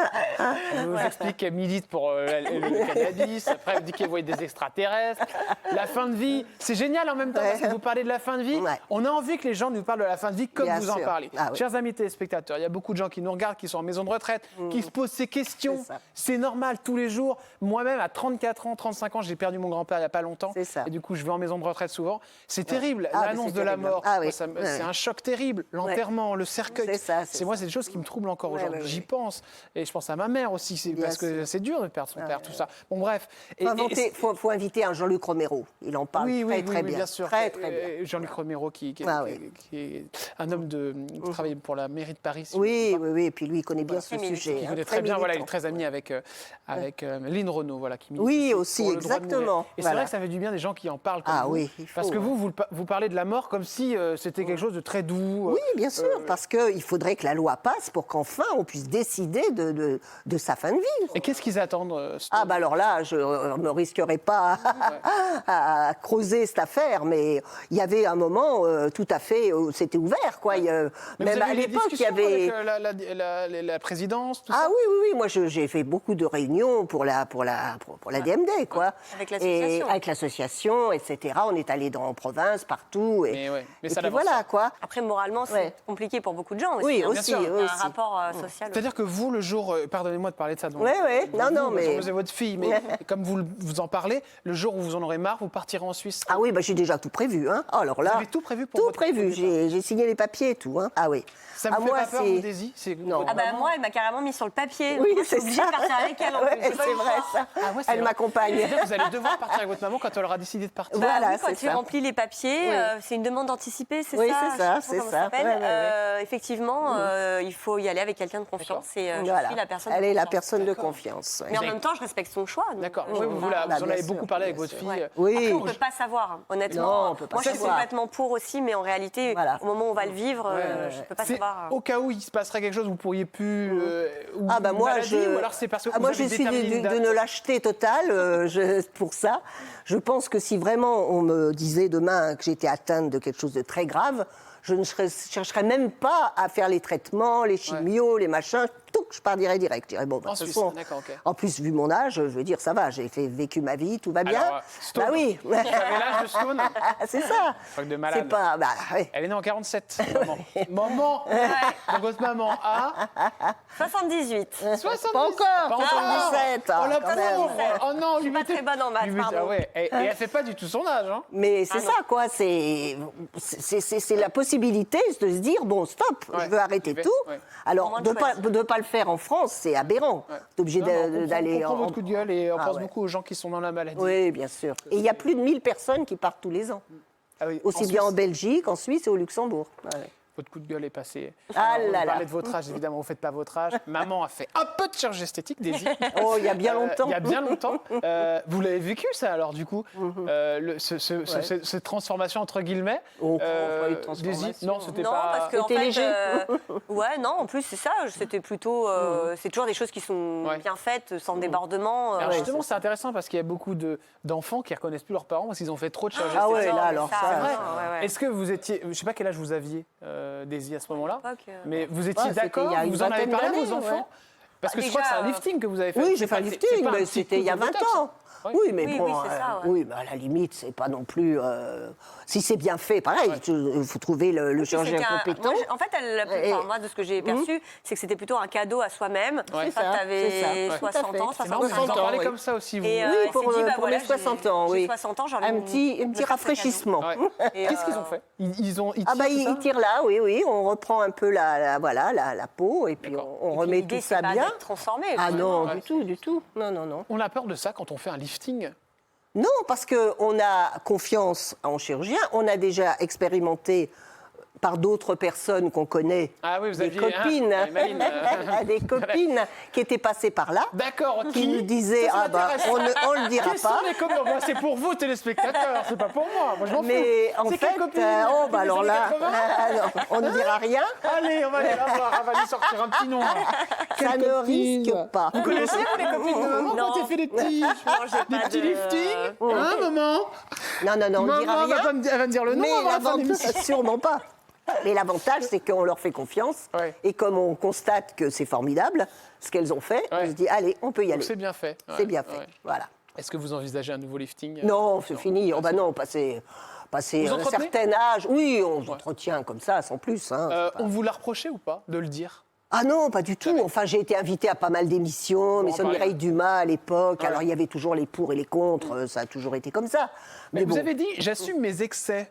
Elle vous explique qu'elle milite pour le cannabis. Après, elle dit qu'elle voit des extraterrestres. La fin de vie, c'est génial en même temps parce que vous parlez de la fin de vie. Ouais. On a envie que les gens nous parlent de la fin de vie comme Bien vous en sûr. parlez. Ah oui. Chers amis téléspectateurs, il y a beaucoup de gens qui nous regardent, qui sont en maison de retraite, qui se posent ces questions. C'est ça. C'est normal tous les jours. Moi-même, à 34 ans, 35 ans, j'ai perdu mon grand-père il n'y a pas longtemps. C'est ça. Et du coup, je vais en maison de retraite souvent. C'est terrible. Ah, mais L'annonce c'est de la terrible. mort, Ah oui. moi, c'est un choc terrible. L'enterrement, le cercueil. C'est ça, c'est Moi, c'est des choses qui me troublent encore Ouais, aujourd'hui. ouais, ouais. J'y pense. Et je pense à ma mère aussi, Bien parce que sûr. c'est dur de perdre son père, tout ça. Bon, bref. Faut inviter un Jean-Luc Romero. Il en parle très bien. sûr. Très, très bien. Jean-Luc Romero, qui Ah oui. est un homme qui travaille pour la mairie de Paris. si Oui, je ne me trompe oui, oui. Et puis lui, il connaît bien ce Très militant. sujet. pas. Il hein, connaît très très bien, voilà, il est militant. très ami avec Lynn Renaud, voilà, qui milite Oui, aussi, pour le droit de mourir. exactement. Et c'est Voilà. vrai que ça fait du bien des gens qui en parlent comme Ah vous, oui, il faut, parce que ouais. vous parlez de la mort comme si c'était quelque chose de très doux. Oui, bien sûr, parce qu'il faudrait que la loi passe pour qu'enfin on puisse décider de sa fin de vie. Et qu'est-ce qu'ils attendent Stone? Ah bah alors là, je ne me risquerai pas à creuser cette affaire, mais il y avait un moment tout à fait, c'était ouvert, quoi. Mais Même vous avez à eu des l'époque, il y discussions avait... avec la présidence, tout Ah ça? oui, oui, oui, moi j'ai fait beaucoup de réunions pour la DMD, quoi. Avec Et l'association. avec l'association, etc. On est allé en province, partout. Mais ouais, mais et ça puis n'avance voilà, pas. quoi. Après, moralement, c'est Ouais. compliqué pour beaucoup de gens aussi. Oui, hein. aussi, sûr. Il y a un aussi. rapport social. C'est-à-dire que vous, le jour, pardonnez-moi de parler de ça, donc, Ouais, ouais, non, non, parce que mais- vous êtes votre fille, mais comme vous en parlez, le jour où vous en aurez marre, vous partirez en Suisse. Ah oui, bah, j'ai déjà tout prévu. Hein. Alors là, Vous avez tout prévu pour tout votre prévu. départ. J'ai signé les papiers et tout. Hein. Ah oui. Ça Ah, me fait moi, pas peur, c'est- vous, Daisy? Non. Ah bah moi, elle m'a carrément mis sur le papier. Oui, Moi, je suis c'est obligée ça. de partir avec elle. En Ouais, plus. J'ai pas c'est eu le vrai choix. ça. Ah ouais, c'est Elle vrai. m'accompagne. C'est-à-dire que vous allez devoir partir avec votre maman quand elle aura décidé de partir. Voilà, Bah oui, quand c'est tu ça. remplis les papiers, Oui. c'est une demande anticipée, c'est Oui, ça c'est ça, je sais pas c'est comment ça. s'appelle. Ouais, ouais, ouais. Effectivement, il faut y aller avec quelqu'un de confiance et je Voilà. suis la personne Elle de est la confiance. personne de confiance. ouais. Mais en même temps, je respecte son choix. donc, D'accord. je Oui, peux vous, pas- vous en bien avez sûr, beaucoup parlé avec bien votre sûr. fille. Ouais. Oui. Après, on ne peut pas savoir, hein, honnêtement. Non, on peut pas Moi, je suis savoir. complètement pour aussi, mais en réalité, Voilà. au moment où on va le vivre, Ouais, je ne peux pas C'est savoir. au cas où il se passerait quelque chose, vous pourriez plus. Ou Ah bah une moi, maladie, ou alors c'est parce que Ah, vous moi, avez je suis déterminé une date. d'une lâcheté totale pour ça. Je pense que si vraiment on me disait demain que j'étais atteinte de quelque chose de très grave, je ne chercherais même pas à faire les traitements, les chimios, les machins. Tout, je partirais direct. Je dirais, bon, En de toute Suisse, façon, d'accord, ok. en plus, vu mon âge, je veux dire, ça va, j'ai vécu ma vie, tout va bien. Alors, Stone. Bah oui. Vous avez l'âge de Stone? C'est ça. Truc de malade. C'est pas. Bah, ouais. Elle est née en 47, maman. Maman. Donc votre maman a 78. 70. Pas encore. Pas encore. 77. Oh la quand même. pauvre. Oh non, Je suis pas très bonne en maths, pardon. Ah ouais. Et elle fait pas du tout son âge, hein. Mais c'est non. ça, quoi. C'est la possibilité de se dire, bon, stop, Ouais, je veux arrêter j'y vais, tout. ouais. Alors, Moment de de ne pas le faire en France, c'est aberrant. Ouais. T'es obligé Non, non, on d'aller comprend votre coup de gueule et on Ah pense ouais. beaucoup aux gens qui sont dans la maladie. Oui, bien sûr. Et il y a plus de 1000 personnes qui partent tous les ans. Ah oui, Aussi en bien en Suisse, Belgique, en Suisse et au Luxembourg. Ouais. votre coup de gueule est passé. Ah Alors, là vous là. parlez de votre âge, évidemment, vous ne faites pas votre âge. Maman a fait un peu de chirurgie esthétique, Daisy. Oh, il y a bien longtemps. Il y a bien longtemps. Vous l'avez vécu, ça, alors, du coup, cette transformation, entre guillemets. Oh, pas eu de transformation. Daisy, non, c'était Non, pas... parce que en C'était fait, léger. ouais, non, en plus c'est ça. C'était plutôt, c'est toujours des choses qui sont Ouais. bien faites, sans débordement. Alors ouais, justement, c'est intéressant parce qu'il y a beaucoup d'enfants qui ne reconnaissent plus leurs parents parce qu'ils ont fait trop de chirurgie Ah ouais, esthétique. là, alors ça, C'est vrai. ouais, ouais. Est-ce que vous étiez... Je ne sais pas quel âge vous aviez, Daisy, à ce moment-là, Pas que- mais vous étiez Ouais, c'était d'accord, il y a une vous en avez vingtaine parlé à vos d'années, enfants ouais. Parce que je Déjà, crois que c'est un lifting que vous avez fait. Oui, C'est j'ai fait un pas- c'est lifting, pas un mais petit c'était coup il y a de 20 botox. ans. Ouais. Oui, mais Oui, bon, oui, c'est ça, ouais. oui, mais à la limite, c'est pas non plus. Si c'est bien fait, pareil, il faut trouver le chirurgien C'était compétent. moi, en fait, Et- moi, de ce que j'ai perçu, c'est que c'était plutôt un cadeau à soi-même. Ouais. Quand C'est ça, tu avais c'est ça. 60 Tout à ans, fait. C'est marrant, mais vous en 65 ans. parlez oui. comme ça aussi, vous. Et, Oui, il pour, s'est dit, bah, pour voilà, mes 60 ans, j'ai oui. 60 ans, j'ai envie Un de petit me faire un rafraîchissement. Ouais. Et, Qu'est-ce qu'ils ont fait ils Ah bah tirent tout ça ils tirent là, oui, on reprend un peu la peau et puis D'accord. on Et puis remet l'idée, tout c'est ça pas bien. d'être transformé. Ah non, Ouais. du tout, non, non, non. On a peur de ça quand on fait un lifting. Non, parce qu'on a confiance en chirurgien, on a déjà expérimenté par d'autres personnes qu'on connaît, Ah oui, vous des aviez... copines, hein, Maline, des copines qui étaient passées par là, D'accord, qui nous disaient Ça ah bah m'intéresse. on le dira Quels sont pas. les copains Moi, c'est pour vous, téléspectateurs, c'est pas pour moi. Moi, je m'en fous. Mais en C'est fait, quelle copine La oh copine bah des alors années là, 80? on ne dira rien, Allez, on va aller la voir, on va lui sortir un petit nom. ça ne risque pas. Vous connaissez, vous, les copines de maman, Non. quand tu fait des petits, des petits liftings Hein, maman Non, non, non, on ne dira Maman rien. elle va me dire le nom Mais avant la fin de l'émission. l'avantage, sûrement pas. Mais l'avantage, c'est qu'on leur fait confiance. Ouais. Et comme on constate que c'est formidable, ce qu'elles ont fait, Ouais. on se dit, allez, on peut y Donc, aller. c'est bien fait. C'est Ouais, bien fait. ouais. Voilà. Est-ce que vous envisagez un nouveau lifting Non, c'est fini. Oh, bah non, passer Vous un entretenez certain âge. Oui, on s'entretient comme ça, sans plus. Hein, c'est pas- On vous l'a reproché ou pas de le dire Ah non, pas du tout. Enfin, j'ai été invitée à pas mal d'émissions, en Maison parler. Mireille Dumas à l'époque. Ouais. Alors, il y avait toujours les pour et les contre. Ça a toujours été comme ça. Mais vous bon, avez dit, j'assume mes excès.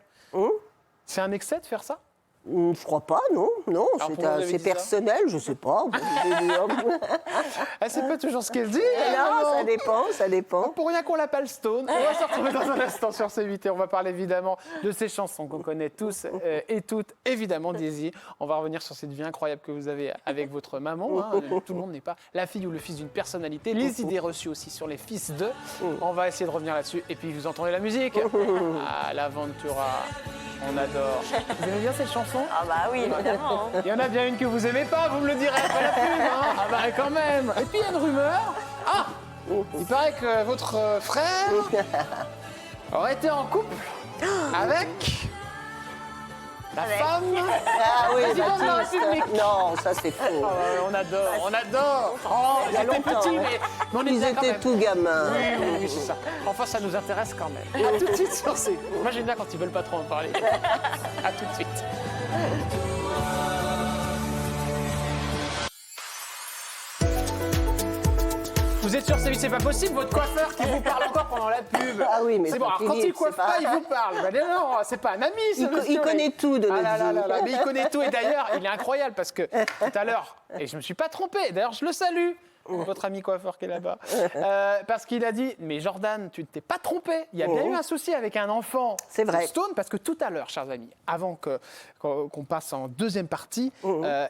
C'est un excès de faire ça je crois pas, non. Non, Alors, pourquoi vous avez c'est dit ça personnel, je sais pas. Ah, c'est pas toujours ce qu'elle dit. Non, maman. ça dépend, ça dépend. Pour rien qu'on l'appelle Stone. On va se retrouver dans un instant sur C8 et on va parler évidemment de ces chansons qu'on connaît tous et toutes, évidemment, Daisy. On va revenir sur cette vie incroyable que vous avez avec votre maman. Hein. Tout le monde n'est pas la fille ou le fils d'une personnalité. Les idées reçues aussi sur les fils d'eux. On va essayer de revenir là-dessus. Et puis, vous entendez la musique. Ah, l'Aventura. On adore. Vous aimez bien cette chanson? Ah bah oui, évidemment. hein. Il y en a bien une que vous aimez pas, vous me le direz après la pub, hein. Ah bah quand même. Et puis il y a une rumeur. Ah, il paraît que votre frère aurait été en couple avec la femme. Ah oui, Président de la Baptiste. République. Non, ça c'est faux. Oh, on adore, on adore. Oh, Il y a j'étais longtemps, petit, hein. mais on Ils était quand étaient même. tout gamins. Oui, oui, oui, c'est ça. Enfin, ça nous intéresse quand même. À tout de suite sur C. Moi, j'aime bien quand ils veulent pas trop en parler. À tout de suite. Vous êtes sur C8, c'est pas possible, votre coiffeur qui vous parle encore pendant la pub. Ah oui, mais c'est bon. Alors, quand Philippe, il coiffe c'est pas- pas, il vous parle. Ben non, c'est pas un ami, ce Il monsieur. connaît tout de Ah notre là là vie. là là, mais il connaît tout. Et d'ailleurs, il est incroyable parce que tout à l'heure, et je me suis pas trompé, d'ailleurs, je le salue, votre ami coiffeur qui est là-bas, parce qu'il a dit, mais Jordan, tu ne t'es pas trompé, il y a bien eu un souci avec un enfant. C'est vrai. de Stone, parce que tout à l'heure, chers amis, avant qu'on passe en deuxième partie,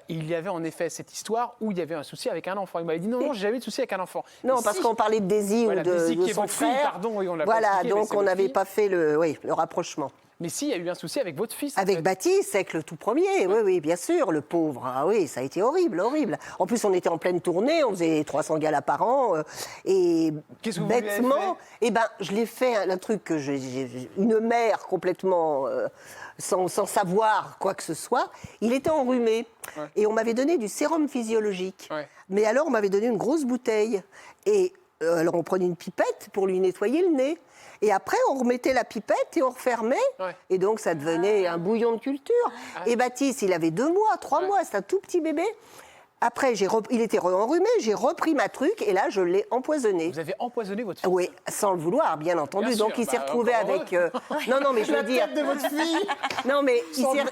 il y avait en effet cette histoire où il y avait un souci avec un enfant. Il m'avait dit, non, non, j'ai jamais eu de souci avec un enfant. Non, Et parce si- qu'on parlait de Daisy Voilà, ou de, Daisy qui de est son votre fille, frère. pardon, oui, on l'a pas Voilà, expliqué, mais donc c'est on votre n'avait fille. pas fait le rapprochement. Mais si, il y a eu un souci avec votre fils. en Avec fait. Baptiste, avec le tout premier, oui, oui, bien sûr, le pauvre. Ah oui, ça a été horrible, horrible. En plus, on était en pleine tournée, on faisait 300 galas par an. Et Qu'est-ce que vous lui avez bêtement, je l'ai fait un truc que une mère complètement sans savoir quoi que ce soit. Il était enrhumé et on m'avait donné du sérum physiologique. Ouais. Mais alors, on m'avait donné une grosse bouteille. Et alors, on prenait une pipette pour lui nettoyer le nez. Et après, on remettait la pipette et on refermait. Ouais. Et donc, ça devenait un bouillon de culture. Et Baptiste, il avait 2 mois, 3 mois, c'est un tout petit bébé. Après, il était enrhumé, j'ai repris ma truc et là, je l'ai empoisonné. Vous avez empoisonné votre fils. Oui, sans le vouloir, bien entendu. Bien Donc, sûr, il s'est bah, retrouvé encore avec... Non, mais je veux dire... de votre fille. Non, mais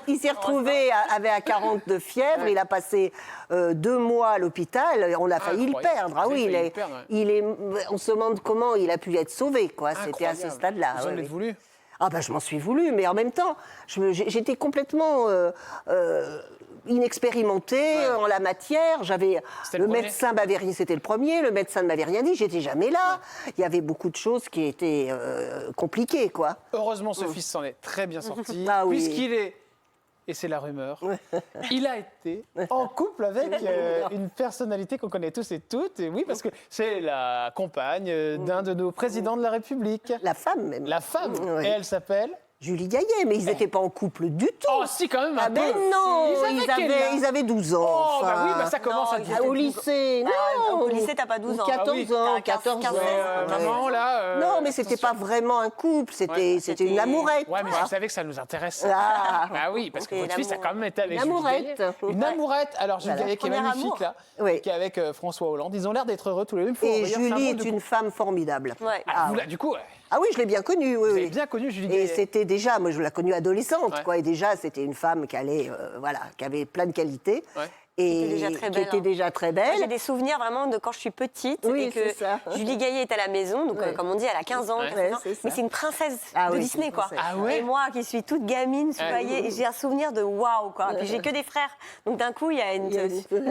il s'est retrouvé avec 40 de fièvre. Il a passé 2 mois à l'hôpital. On a failli le Incroyable. perdre. Ah Vous avez oui, failli le perdre, ouais. on se demande comment il a pu être sauvé, quoi. C'était à ce Incroyable. stade-là. Vous en oui, êtes oui. voulu. Ah ben, je m'en suis voulu, mais en même temps, j'étais complètement inexpérimentée en la matière. C'était le premier. Médecin m'avait rien, c'était le premier. Le médecin ne m'avait rien dit. J'étais jamais là. Il y avait beaucoup de choses qui étaient compliquées, quoi. Heureusement, ce fils s'en est très bien sorti, Ah oui. puisqu'il est, et c'est la rumeur, il a été en couple avec une personnalité qu'on connaît tous et toutes. Et oui, parce que c'est la compagne d'un de nos présidents de la République. La femme, même. La femme. Oui. Et elle s'appelle... Julie Gaillet, mais ils n'étaient pas en couple du tout. Oh, si, quand même un Ah peu. ben non, quel âge ils avaient 12 ans. Oh, bah enfin. oui, bah ça commence à Non, dire... Au lycée, non. Au lycée, t'as pas 12 ans. 14 Ah oui. ans, T'as 14 ans. 15, 16, maman, là... Non, mais c'était pas vraiment un couple, c'était une amourette. Ouais, mais quoi. vous savez que ça nous intéresse. Ah. Ah oui, parce que C'est votre fils a l'amour. quand même été avec Une Julie amourette. Gaillet. Une Ouais. amourette. Alors, Julie Voilà. Gaillet qui est Premier magnifique, amour. là, Oui. qui est avec François Hollande. Ils ont l'air d'être heureux tous les deux. Il faut Et d'ailleurs, c'est un Julie drôle de est une femme formidable. Ouais. Ah, vous, là, du coup, Ah oui, je l'ai bien connue, oui. vous avez oui. bien connu Julie Et Gaillet. c'était déjà, moi je l'ai connue adolescente, Ouais. quoi. Et déjà, c'était une femme qui allait, qui avait plein de qualités. Ouais. Et Qui était déjà très qui belle, était hein. déjà très Moi, belle. j'ai des souvenirs vraiment de quand je suis petite Oui, et que c'est ça. Julie Gaillet est à la maison, donc Ouais. comme on dit, elle a 15 ans, Ouais. 13 ans. Ouais, c'est ça. Mais c'est une princesse Ah de oui, Disney, c'est une quoi. princesse. Ah ouais. Et moi qui suis toute gamine, vous voyez, j'ai un souvenir de waouh, quoi. Puis j'ai que des frères, donc d'un coup il y a une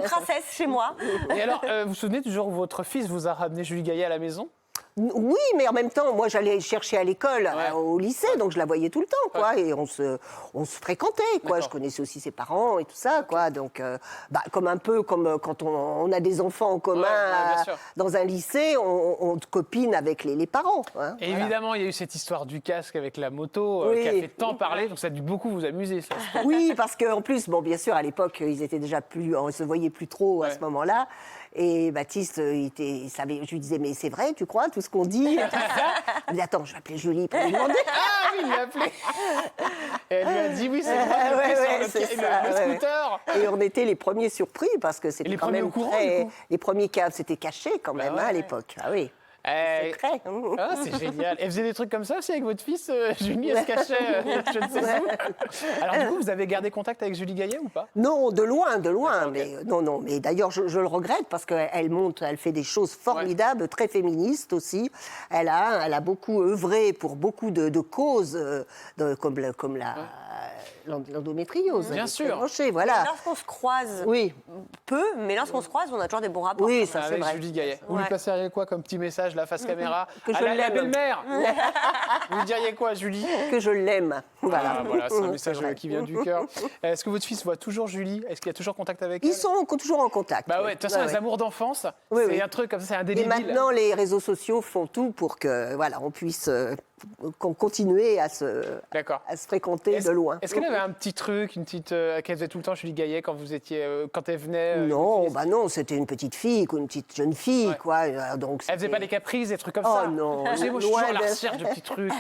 princesse chez moi. Et alors, vous vous souvenez du jour où votre fils vous a ramené Julie Gaillet à la maison? Oui, mais en même temps, moi j'allais chercher à l'école, au lycée, donc je la voyais tout le temps, quoi. Et on se fréquentait, quoi. D'accord. Je connaissais aussi ses parents et tout ça, quoi. Donc, comme un peu comme quand on a des enfants en commun Ouais, bien sûr. dans un lycée, on copine avec les parents. Hein, Et voilà. évidemment, il y a eu cette histoire du casque avec la moto Oui. qui a fait tant parler, donc ça a dû beaucoup vous amuser, ça. Oui, parce qu'en plus, bon, bien sûr, à l'époque, ils étaient déjà plus, on se voyait plus trop à Ouais. ce moment-là. Et Baptiste, il savait, je lui disais, mais c'est vrai, tu crois, tout ce qu'on dit tout ça. Il me dit, attends, je vais appeler Julie pour lui demander. Ah oui, il l'a appelé. Et elle lui a dit oui, c'est vrai, Ouais, sur ouais, le, c'est le ça, ouais, scooter. Et on était les premiers surpris parce que Et c'était les quand premiers même au courant, très... du coup. Les premiers cas, c'était caché quand même ouais. hein, à l'époque. Ah oui, Eh, secret. Ah, c'est génial. Elle faisait des trucs comme ça aussi avec votre fils, Julie, elle se cachait, je ne sais où. Alors du coup, vous avez gardé contact avec Julie Gaillet ou pas? Non, de loin, D'accord, mais non. Mais d'ailleurs, je le regrette parce elle fait des choses formidables, très féministes aussi. Elle a beaucoup œuvré pour beaucoup de causes, comme l'endométriose. Bien Elle est sûr. très branchée, voilà. Lorsqu'on se croise, Oui, peu, mais lorsqu'on se croise, on a toujours des bons rapports. oui, ça c'est Avec vrai. Julie Gaillet. Vous lui Ouais. passeriez quoi comme petit message, là, face caméra? Que je à la l'aime. belle-mère. Vous lui diriez quoi, Julie? Que je l'aime. Voilà. Ah, voilà, c'est un message vrai. qui vient du cœur. Est-ce que votre fils voit toujours Julie? Est-ce qu'il y a toujours contact avec Ils elle? sont toujours en contact. Bah ouais, de toute façon, Ouais, les ouais. amours d'enfance, Oui, c'est oui. un truc comme ça, c'est Et indélébile. maintenant, les réseaux sociaux font tout pour que, voilà, on puisse continuer à se fréquenter Est-ce- de loin. Est-ce qu'elle avait un petit truc, une petite qu'elle faisait tout le temps Julie Gaillet quand vous étiez, quand elle venait Non, votre fils bah non, c'était une petite fille, une petite jeune fille, Ouais. quoi. Donc Elle faisait pas c'était des caprices, des trucs comme Oh ça. non, Moi, je suis loin toujours à la de- recherche de petits trucs.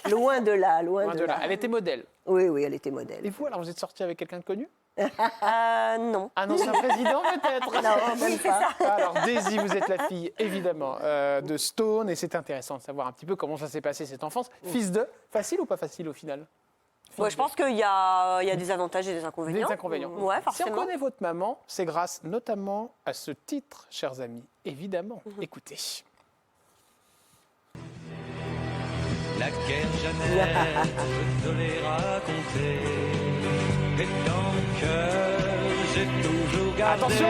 loin de là, loin Loin de de là. là. Elle était modèle. Oui, oui, elle était modèle. Et vous, alors, vous êtes sorti avec quelqu'un de connu? Non. Un ancien président, peut-être? Non, même pas. Alors, Daisy, vous êtes la fille, évidemment, de Stone, et c'est intéressant de savoir un petit peu comment ça s'est passé cette enfance. Fils de, facile ou pas facile au final? Ouais, je pense qu'il y a des avantages et des inconvénients. Des inconvénients. Ouais, Si on forcément. connaît votre maman, c'est grâce notamment à ce titre, chers amis. Évidemment, écoutez. La guerre Jeannette, je te l'ai raconté. Et dans mon cœur, j'ai toujours gardé. Attention.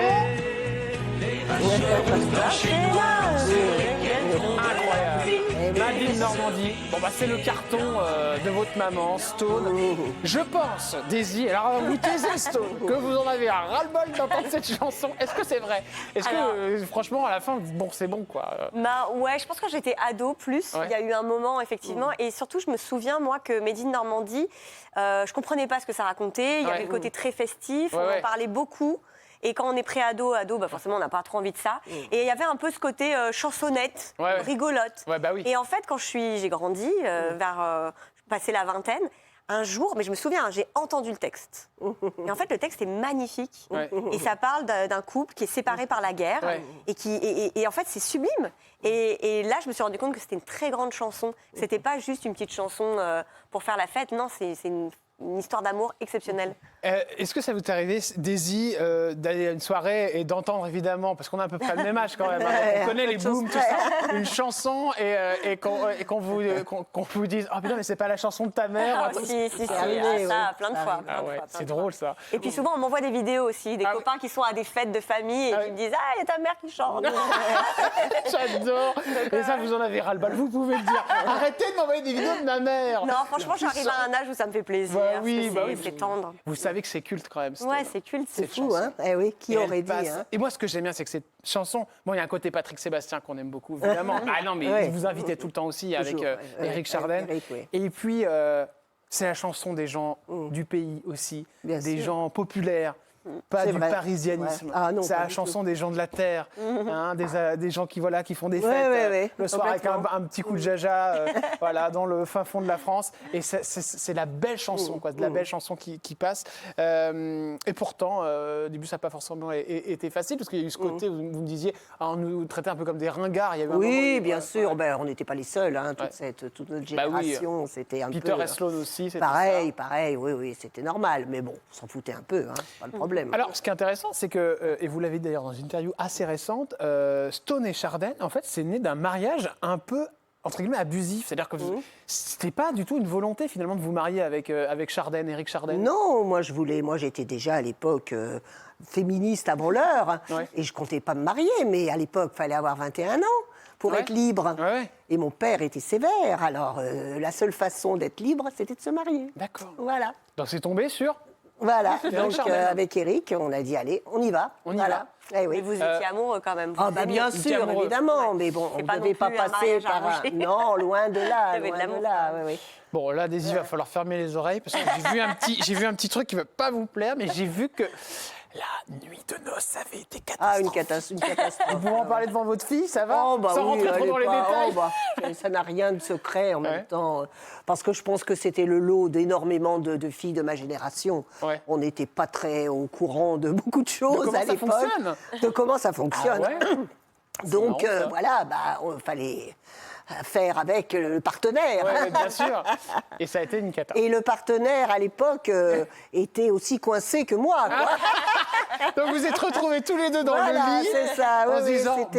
Les vaches blanches et noires sur lesquelles on Incroyable. Nadine Normand Normandie. Bon, bah, c'est le carton de votre maman, Stone. Je pense, Daisy, alors vous taisez, Stone, que vous en avez un ras-le-bol d'entendre cette chanson. Est-ce que c'est vrai? Est-ce que, franchement, à la fin, bon, c'est bon, quoi. Bah ouais, je pense que quand j'étais ado plus, il y a eu un moment effectivement, et surtout je me souviens moi que Made in Normandie, je comprenais pas ce que ça racontait, il y avait le côté très festif, on en parlait beaucoup. Et quand on est pré-ado, bah forcément on n'a pas trop envie de ça. Et il y avait un peu ce côté chansonnette, rigolote. Ouais, bah oui. Et en fait quand j'ai grandi vers passé la vingtaine, un jour, mais je me souviens, j'ai entendu le texte. Et en fait, le texte est magnifique. Et ça parle d'un couple qui est séparé par la guerre. Et en fait, c'est sublime. Et là, je me suis rendu compte que c'était une très grande chanson. C'était pas juste une petite chanson pour faire la fête. Non, c'est une histoire d'amour exceptionnelle. Est-ce que ça vous est arrivé, Daisy, d'aller à une soirée et d'entendre, évidemment, parce qu'on a à peu près le même âge quand même, hein, on connaît les booms, tout ça, une chanson et qu'on vous dise « Ah putain, mais c'est pas la chanson de ta mère » Si, arrivé, ça, plein de fois. C'est drôle, ça. Et puis souvent, on m'envoie des vidéos aussi, des copains qui sont à des fêtes de famille et qui me disent « Ah, il y a ta mère qui chante !» J'adore. Et ça, vous en avez ras-le-bal, vous pouvez le dire. Arrêtez de m'envoyer des vidéos de ma mère. Non, franchement, j'arrive à un âge où ça me fait plaisir. C'est tendre. Vous savez que c'est culte quand même. Ouais, c'est culte. C'est fou, hein? Eh oui, qui aurait dit, hein? Et moi, ce que j'aime bien, c'est que cette chanson, bon, il y a un côté Patrick Sébastien qu'on aime beaucoup, évidemment. Ah non, mais vous invitez tout le temps aussi avec Éric Chardin. Et puis, c'est la chanson des gens du pays aussi, des gens populaires. Pas du parisianisme. C'est la chanson des gens de la terre, hein, des gens qui font des fêtes le soir avec un petit coup de jaja dans le fin fond de la France. Et c'est la belle chanson, quoi, de la belle chanson qui passe. Et pourtant, au début, ça n'a pas forcément été facile, parce qu'il y a eu ce côté où vous me disiez, on nous traitait un peu comme des ringards. Il y avait un moment, bien sûr. Ben, on n'était pas les seuls, hein, toute notre génération. C'était un Peter peu... Esslone aussi, c'était pareil, oui, c'était normal. Mais bon, on s'en foutait un peu, hein, pas le problème. Alors, ce qui est intéressant, c'est que, et vous l'avez d'ailleurs dans une interview assez récente, Stone et Chardin, en fait, c'est né d'un mariage un peu, entre guillemets, abusif. C'est-à-dire que c'était pas du tout une volonté, finalement, de vous marier avec Chardin, Éric Chardin. Non, moi, j'étais déjà à l'époque féministe avant l'heure, et je comptais pas me marier, mais à l'époque, il fallait avoir 21 ans pour être libre. Et mon père était sévère, alors la seule façon d'être libre, c'était de se marier. D'accord. Voilà. Donc, c'est tombé sur... Voilà, donc avec Éric, on a dit allez, on y va. On y va. Eh oui. Et vous étiez amoureux quand même. Bien sûr, évidemment, mais bon, on ne devait pas passer par un... Non, loin de là, Il y avait de l'amour. Bon, là, Daisy, il va falloir fermer les oreilles, parce que j'ai vu un petit truc qui ne va pas vous plaire, mais j'ai vu que la nuit de noces avait été catastrophique. Une catastrophe. Vous pouvez en parler devant votre fille, ça va? Sans rentrer trop dans les détails. Ça n'a rien de secret en même temps, parce que je pense que c'était le lot d'énormément de filles de ma génération. On n'était pas très au courant de beaucoup de choses à l'époque. De comment ça fonctionne. Donc il fallait faire avec le partenaire. Oui, bien sûr. Et ça a été une cata. Et le partenaire, à l'époque, était aussi coincé que moi. Donc vous êtes retrouvés tous les deux dans le lit. C'est ça. En se disant,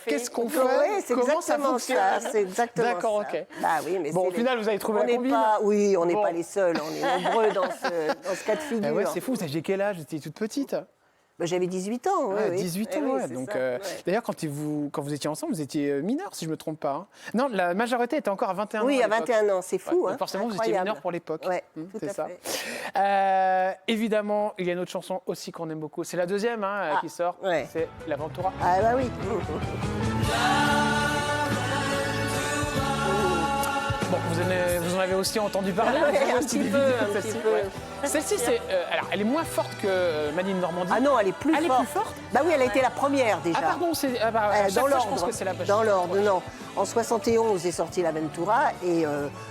qu'est-ce qu'on fait? Comment ça fonctionne? C'est exactement ça. D'accord, ok. Mais au final, vous avez trouvé la combine. On n'est pas les seuls. On est nombreux dans ce cas de figure. C'est fou. Vous aviez quel âge? Vous étiez toute petite? J'avais 18 ans. 18 ans, donc, d'ailleurs, quand vous étiez ensemble, vous étiez mineur, si je ne me trompe pas. Hein. Non, la majorité était encore à 21 ans. Oui, à 21 ans, c'est fou. Forcément, vous étiez mineur pour l'époque. C'est ça. Évidemment, il y a une autre chanson aussi qu'on aime beaucoup. C'est la deuxième qui sort. C'est l'Aventura. Ah bah oui. Bon, vous en avez aussi entendu parler. Un petit peu. Celle-ci, alors, elle est moins forte que Made in Normandie. Ah non, elle est plus forte. Elle est plus forte? Bah oui, elle a été la première déjà. Ah pardon, dans l'ordre. Je pense que c'est la Dans l'ordre, non. En 71 est sortie l'Aventura et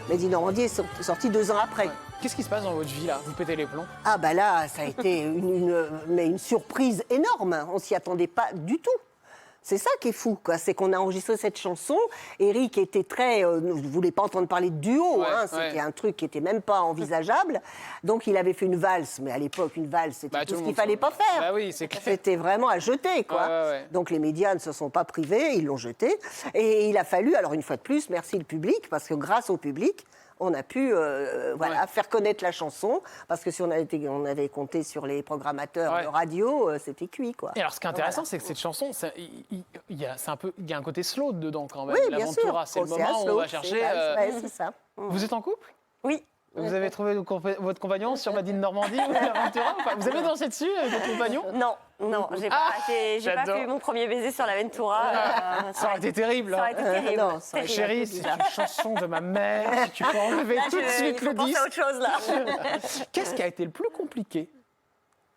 Made in Normandie est sortie 2 ans après. Qu'est-ce qui se passe dans votre vie là? Vous pétez les plombs? Ah bah là, ça a été une surprise énorme. On s'y attendait pas du tout. C'est ça qui est fou, quoi. C'est qu'on a enregistré cette chanson. Éric était ne voulait pas entendre parler de duo. C'était un truc qui n'était même pas envisageable. Donc il avait fait une valse, mais à l'époque, une valse, c'était tout ce qu'il ne fallait pas faire. Bah oui, c'est clair. C'était vraiment à jeter, quoi. Donc les médias ne se sont pas privés, ils l'ont jeté. Et il a fallu, alors une fois de plus, merci le public, parce que grâce au public, on a pu faire connaître la chanson, parce que si on avait compté sur les programmateurs de radio, c'était cuit, quoi. Et alors, ce qui est intéressant, c'est que cette chanson, il y a un côté slow dedans quand même. Oui, bien sûr. L'Aventura, c'est le moment où on va chercher. C'est ça. Vous êtes en couple? Oui. Vous avez trouvé votre compagnon sur Madine Normandie ou l'Aventura? Enfin, vous avez dansé dessus avec votre compagnon? Non, j'ai pas fait mon premier baiser sur l'Aventura. Ça aurait été terrible. Ça aurait été terrible. Non, ça aurait été Chérie, c'est une chanson de ma mère. Si tu peux enlever tout de suite le Il faut penser disque. à autre chose, là. Qu'est-ce qui a été le plus compliqué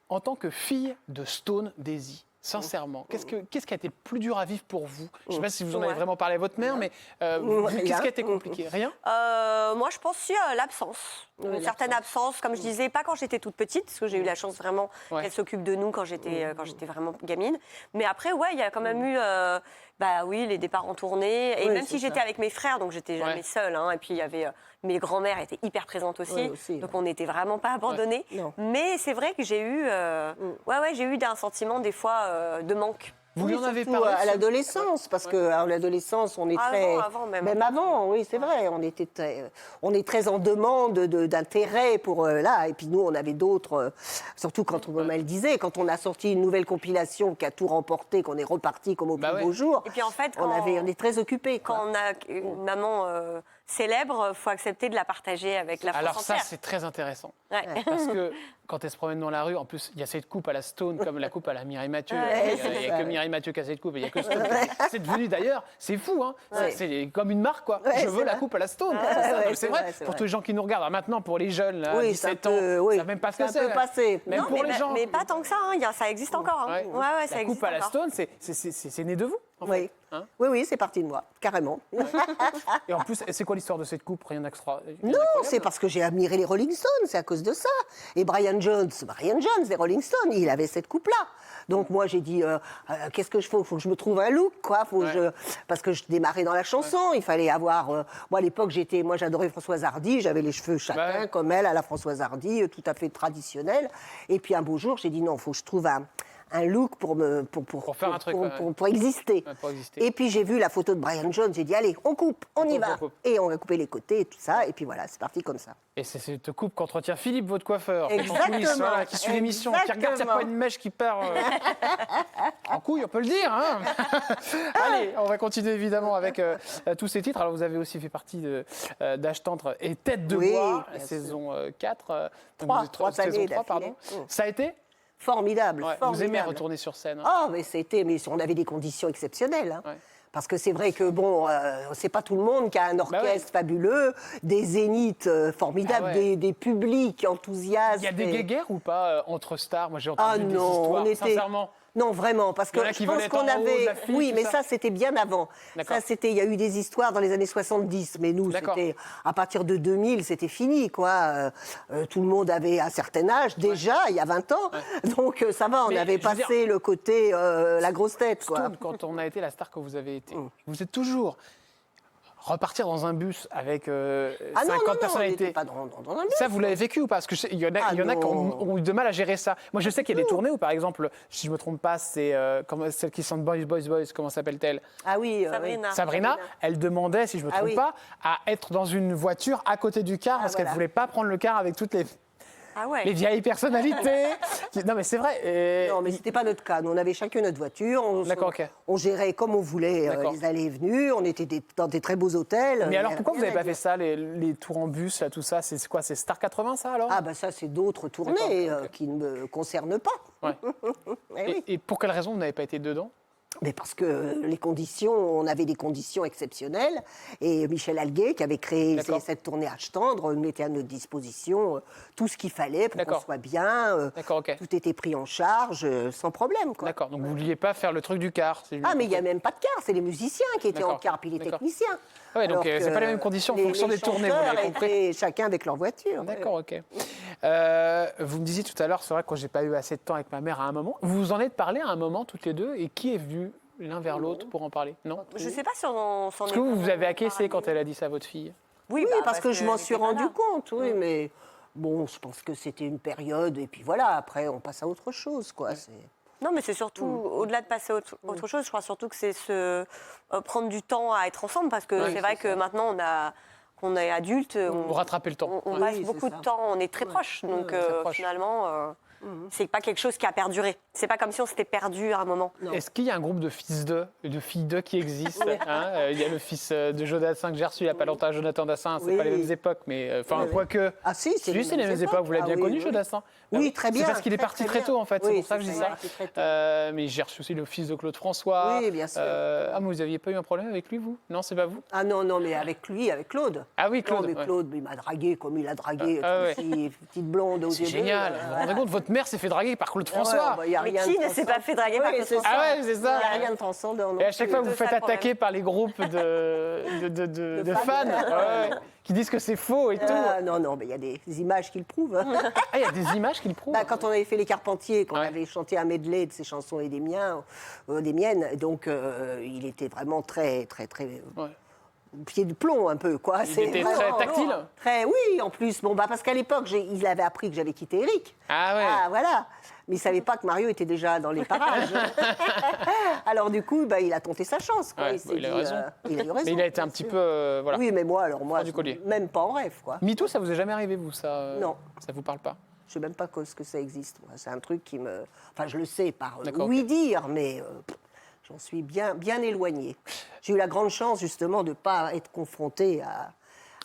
en tant que fille de Stone Daisy? Sincèrement, qu'est-ce qui a été le plus dur à vivre pour vous? Je ne sais pas si vous en avez vraiment parlé à votre mère, mais qu'est-ce qui a été compliqué? Rien? Moi, je pense aussi à l'absence. Une certaine absence, comme je disais, pas quand j'étais toute petite, parce que j'ai eu la chance vraiment qu'elle s'occupe de nous quand j'étais vraiment gamine. Mais après, il y a quand même eu les départs en tournée. Et même si j'étais avec mes frères, donc j'étais jamais seule. Et puis, il y avait mes grands-mères étaient hyper présentes aussi. Donc, on n'était vraiment pas abandonnés. Mais c'est vrai que j'ai eu, j'ai eu un sentiment, des fois, de manque. Vous lui en avez surtout parlé à l'adolescence, parce qu'à l'adolescence, on est Avant même. Même avant, oui, c'est vrai. On est très en demande d'intérêt pour là. Et puis nous, on avait d'autres, surtout quand on me le disait, quand on a sorti une nouvelle compilation qui a tout remporté, qu'on est reparti comme au plus beau jour. Et puis en fait, on est très occupés. Quand on a une maman célèbre, il faut accepter de la partager avec la France Alors ça, entière. c'est très intéressant. Ouais. Parce que quand elle se promène dans la rue, en plus, il y a cette coupe à la Stone, comme la coupe à la Mireille Mathieu. Il n'y a que Mireille Mathieu qui a cette coupe, il n'y a que Stone. C'est devenu d'ailleurs, c'est fou, hein. C'est comme une marque, quoi. Je veux la coupe à la Stone. C'est vrai, pour tous les gens qui nous regardent. Alors maintenant, pour les jeunes, là, 17 ans, ils ne savent même pas ce que c'est. Ça peut passer. Même pour les gens. Mais pas tant que ça, ça existe encore. Hein. Ça la existe coupe à la encore. Stone, c'est né de vous, en fait. Hein? Oui, c'est parti de moi, carrément. Et en plus, c'est quoi l'histoire de cette coupe? Rien d'extra. Non, c'est parce que j'ai admiré les Rolling Stones, c'est à cause de ça. Et Brian Jones, les Rolling Stones, il avait cette coupe-là. Donc moi, j'ai dit, qu'est-ce que je fais? Il faut que je me trouve un look, quoi. Parce que je démarrais dans la chanson, il fallait avoir... moi, à l'époque, j'adorais Françoise Hardy, j'avais les cheveux châtains, comme elle, à la Françoise Hardy, tout à fait traditionnelle. Et puis un beau jour, j'ai dit, non, il faut que je trouve un look pour faire un truc, pour exister. Pour exister. Et puis j'ai vu la photo de Brian Jones, j'ai dit allez, on coupe, on y va. Et on a coupé les côtés et tout ça, et puis voilà, c'est parti comme ça. Et c'est cette coupe qu'entretient Philippe, votre coiffeur, Exactement. qui suit l'émission, qui regarde s'il n'y a pas une mèche qui part en couille, on peut le dire. Hein. Allez, on va continuer évidemment avec tous ces titres. Alors vous avez aussi fait partie d'Âge tendre et Tête de bois, saison 4. 3 années pardon. Ça a été formidable. Vous aimez retourner sur scène. Hein. Ah, mais on avait des conditions exceptionnelles. Hein. Parce que c'est vrai que, bon, c'est pas tout le monde qui a un orchestre fabuleux, des zéniths formidables, des publics enthousiastes. Il y a des guéguerres ou pas entre stars? Moi, j'ai entendu des histoires, sincèrement. Non, vraiment, parce que je pense qu'on avait... Oui, mais ça, c'était bien avant. Ça, il y a eu des histoires dans les années 70, mais nous, c'était à partir de 2000, c'était fini, quoi. Tout le monde avait un certain âge, déjà, il y a 20 ans. Donc, ça va, on avait passé le côté la grosse tête, quoi. Stone, quand on a été la star que vous avez été, vous êtes toujours... Repartir dans un bus avec 50 personnalités. Pas dans un bus. Ça, vous l'avez vécu ou pas? Parce qu'il y en a qui ont eu de mal à gérer ça. Moi, je sais qu'il y a des tournées où, par exemple, si je ne me trompe pas, c'est celle qui chante Boys, Boys, Boys, comment s'appelle-t-elle? Ah oui, Sabrina. Elle demandait, si je ne me trompe pas, à être dans une voiture à côté du car parce qu'elle ne voulait pas prendre le car avec toutes les les vieilles personnalités. Non, mais c'est vrai. Non, mais ce n'était pas notre cas. Nous, on avait chacun notre voiture. On gérait comme on voulait les allées et venues. On était dans des très beaux hôtels. Mais alors, pourquoi vous n'avez pas fait ça, les tours en bus, là, tout ça? C'est quoi? C'est Star 80, ça, alors? Ah, ben ça, c'est d'autres tournées qui ne me concernent pas. Et pour quelle raison vous n'avez pas été dedans? Mais parce que on avait des conditions exceptionnelles. Et Michel Alguet, qui avait créé cette tournée Âge tendre, mettait à notre disposition tout ce qu'il fallait pour qu'on soit bien. Tout était pris en charge sans problème. D'accord, donc vous ne vouliez pas faire le truc du car? Mais il n'y a même pas de car, c'est les musiciens qui étaient en car, puis les techniciens. Oui, donc c'est pas les mêmes conditions en fonction des tournées, vous l'avez compris. Chacun avec leur voiture. D'accord, ok. Vous me disiez tout à l'heure, c'est vrai que j'ai pas eu assez de temps avec ma mère à un moment. Vous vous en êtes parlé à un moment toutes les deux, et qui est venu l'un vers l'autre pour en parler? Non? Je sais pas si on s'en est... Est-ce que vous avez acquiescé quand elle a dit ça à votre fille? Oui, parce que je m'en suis rendu compte, mais bon, je pense que c'était une période, et puis voilà, après on passe à autre chose, quoi. Non, mais c'est surtout, au-delà de passer à autre chose, je crois surtout que c'est prendre du temps à être ensemble, parce que c'est vrai que maintenant, qu'on est adulte, Vous rattrapez le temps. on Ouais. passe Oui, beaucoup c'est de ça. temps, on est très proches. Donc très proches. finalement, c'est pas quelque chose qui a perduré. C'est pas comme si on s'était perdu à un moment. Non. Est-ce qu'il y a un groupe de fils de filles d'eux qui existe hein Il y a le fils de Jodassin que j'ai reçu il n'y a pas longtemps, Jonathan Dassin. C'est Oui. pas les mêmes époques, mais enfin, Oui. quoique. Ah si, c'est Si, c'est les mêmes époques. Vous l'avez bien connu, Jodassin. Oui, très bien. C'est parce qu'il est très, parti très très bien. tôt, en fait. C'est Oui, pour ça que je dis ça. c'est très tôt. Mais j'ai reçu aussi le fils de Claude François. Oui, bien sûr. Ah, mais vous n'aviez pas eu un problème avec lui, vous? Non, c'est pas vous? Ah non, non, mais avec lui, avec Claude. Ah oui, Claude. Non, mais ouais. Claude, il m'a dragué comme il a dragué ouais. petite blonde aux C'est yeux bleus. génial. Vous vous rendez compte, votre mère s'est fait draguer par Claude Ah ouais, François. bah, y a Mais rien qui de ne s'est pas fait draguer par Oui, Claude c'est François? Ah ouais, c'est Il ça. n'y a rien de transcendant. non Et à chaque plus. fois, vous vous C'est ça faites le problème. attaquer par les groupes de fans ouais, qui disent que c'est faux et tout. Ah, non, non, mais il y a des images qui le prouvent. hein. Ah, il y a des images qui le prouvent. Bah, quand on avait fait Les Carpentiers, qu'on Ouais. avait chanté un medley de ses chansons et des miennes, donc il était vraiment très, très, très Ouais. pied de plomb un peu, quoi. Il était très tactile. Très, oui, en plus. Bon, bah, parce qu'à l'époque, il avait appris que j'avais quitté Eric. Ah ouais. Ah, voilà. Mais il savait pas que Mario était déjà dans les parages. Alors du coup, bah, il a tenté sa chance. Quoi. Ouais, s'est bah, il a dit, raison. il a eu raison. Mais il a été un bien petit sûr. peu. Voilà. Oui, mais moi, alors moi, Prends du collier. même pas en rêve, quoi. MeToo, ça vous est jamais arrivé, vous, ça Non. Ça vous parle pas? Je sais même pas ce que ça existe. Moi. C'est un truc qui me. Enfin, je le sais par D'accord, oui ok. dire, mais j'en suis bien, bien éloignée. J'ai eu la grande chance justement de ne pas être confrontée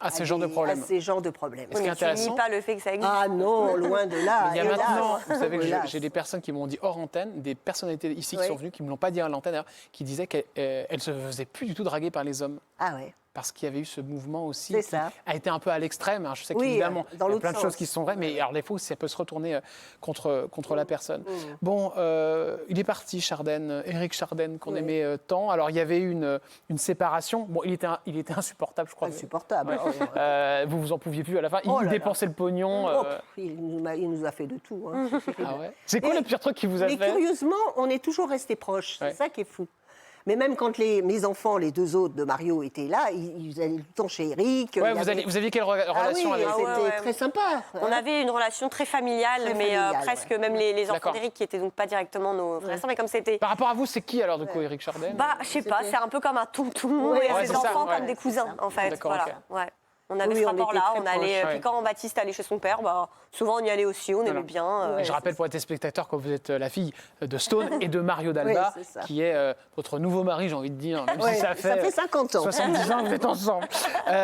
à ce genre de problème. à ces genres de problèmes. Ce qui est Mais tu intéressant- nies pas le fait que ça existe. Ah non, loin de là. Il y a hélas. maintenant, vous savez que Hélas. j'ai des personnes qui m'ont dit hors antenne, des personnalités ici qui Oui. sont venues, qui ne me l'ont pas dit à l'antenne d'ailleurs, qui disaient qu'elles ne se faisaient plus du tout draguer par les hommes. Ah ouais. Parce qu'il y avait eu ce mouvement aussi C'est qui ça. a été un peu à l'extrême. Alors, je sais Oui, qu'évidemment, dans il y a l'autre plein de sens. choses qui sont vraies, mais alors, des fois, ça peut se retourner contre la personne. Mmh. Bon, il est parti, Chardenne, Éric Chardenne, qu'on Oui. aimait tant. Alors, il y avait eu une séparation. Bon, il était insupportable, je crois. Insupportable. Ouais. Oh, ouais. Vous vous en pouviez plus à la fin. Oh Il là là. dépensait le pognon. Oh, il nous a fait de tout. Hein. C'est terrible. Ah ouais. C'est quoi Mais- le pire truc qu'il vous a Mais fait? curieusement, on est toujours restés proches. Ouais. C'est ça qui est fou. Mais même quand mes enfants, les deux autres de Mario, étaient là, ils allaient tout le temps chez Eric. Ouais, il y avait- vous aviez quelle Ah oui, relation avec c'était ouais, ouais. très sympa. On avait une relation très familiale, Très mais familiale, presque ouais. même les enfants D'accord. d'Éric qui étaient donc pas directement nos frères et sœurs, mais comme c'était. Par rapport à vous, c'est qui alors, du coup, Éric Chardenne? Bah, je sais pas, C'était- c'est un peu comme un tonton Ouais, et ouais, ses c'est ça, enfants ouais. comme des cousins, en fait. D'accord, Voilà. ok. Ouais. On avait Oui, ce on rapport-là, était on très allait. proches, Puis ouais. quand Baptiste allait chez son père, bah, souvent on y allait aussi, on Voilà. aimait bien. Ouais. Je rappelle pour les téléspectateurs que vous êtes la fille de Stone et de Mario Dalba, Oui, c'est ça. qui est votre nouveau mari, j'ai envie de dire, même Ouais, si ça fait 50 ans. 70 ans que vous êtes ensemble.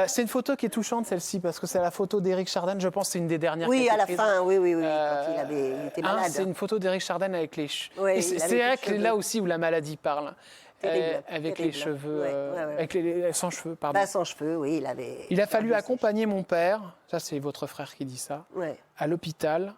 C'est une photo qui est touchante, celle-ci, parce que c'est la photo d'Éric Chardenne, je pense que c'est une des dernières. qui Oui, a à été la prise. fin, oui, quand Euh, il était hein, malade. c'est une photo d'Éric Chardenne avec les cheveux. Ouais, Et il c'est avait c'est les vrai que cheveux. là aussi où la maladie parle. Terrible, Avec terrible. les cheveux, Ouais, ouais, ouais. avec les sans cheveux, pardon. Pas sans cheveux, oui, il avait. Il a fallu perdu ses accompagner mon père, ça c'est votre frère qui dit ça, cheveux. Ouais, à l'hôpital.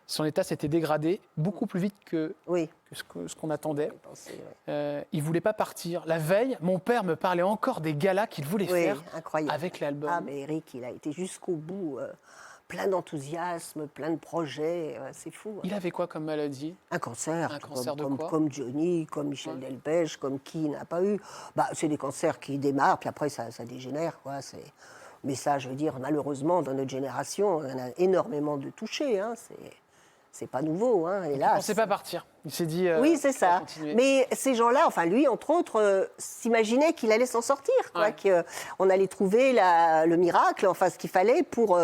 Son état s'était dégradé beaucoup plus vite que oui. ce qu'on attendait. j'ai pensé, ouais. Il voulait pas partir. La veille, mon père me parlait encore des galas qu'il voulait Oui, faire incroyable. avec l'album. Ah, mais Eric, il a été jusqu'au bout, plein d'enthousiasme, plein de projets, c'est fou. hein. Il avait quoi comme maladie? Un cancer, Un cancer de quoi comme Johnny, comme Michel Delpech, comme qui n'a pas eu. Bah, c'est des cancers qui démarrent, puis après ça dégénère. Quoi. Mais ça, je veux dire, malheureusement, dans notre génération, on en a énormément de touchés. Hein. C'est pas nouveau, hein, Il ne hélas. pensait pas partir. Il s'est dit. Oui, c'est on va ça. continuer. Mais ces gens-là, enfin lui, entre autres, s'imaginait qu'il allait s'en sortir, quoi, Ouais. qu'on allait trouver le miracle, enfin ce qu'il fallait pour.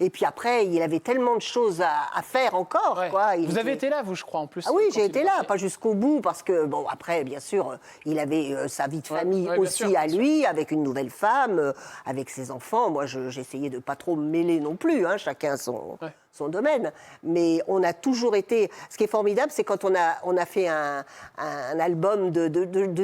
Et puis après, il avait tellement de choses à faire encore, Ouais. quoi. Il Vous avez était- été là, vous, je crois, en plus. Ah oui, quand j'ai il été est là, parti. pas jusqu'au bout, parce que, bon, après, bien sûr, il avait sa vie de Ouais, famille ouais, bien aussi sûr, à bien lui, avec une nouvelle femme, avec ses enfants. Moi, j'essayais de pas trop me mêler non plus, hein, chacun Ouais. son domaine. Mais on a toujours été... Ce qui est formidable, c'est quand on a fait un album de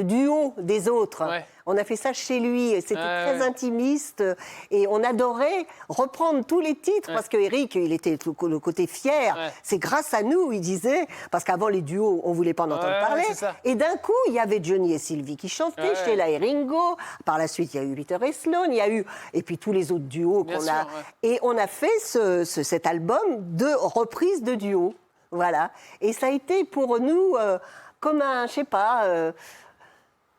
duo des autres. Ouais. On a fait ça chez lui, et c'était Ah, très ouais. intimiste, et on adorait reprendre tous les titres, Ouais. parce que Eric, il était le côté fier. Ouais. C'est grâce à nous, il disait, parce qu'avant les duos, on voulait pas en entendre Ouais, parler. c'est ça. Et d'un coup, il y avait Johnny et Sylvie qui chantaient, Ouais. Sheila et Ringo. Par la suite, il y a eu Peter et Sloan, il y a eu, et puis tous les autres duos Bien qu'on sûr, a. ouais. Et on a fait cet album de reprises de duos. Voilà. Et ça a été pour nous comme un, je sais pas,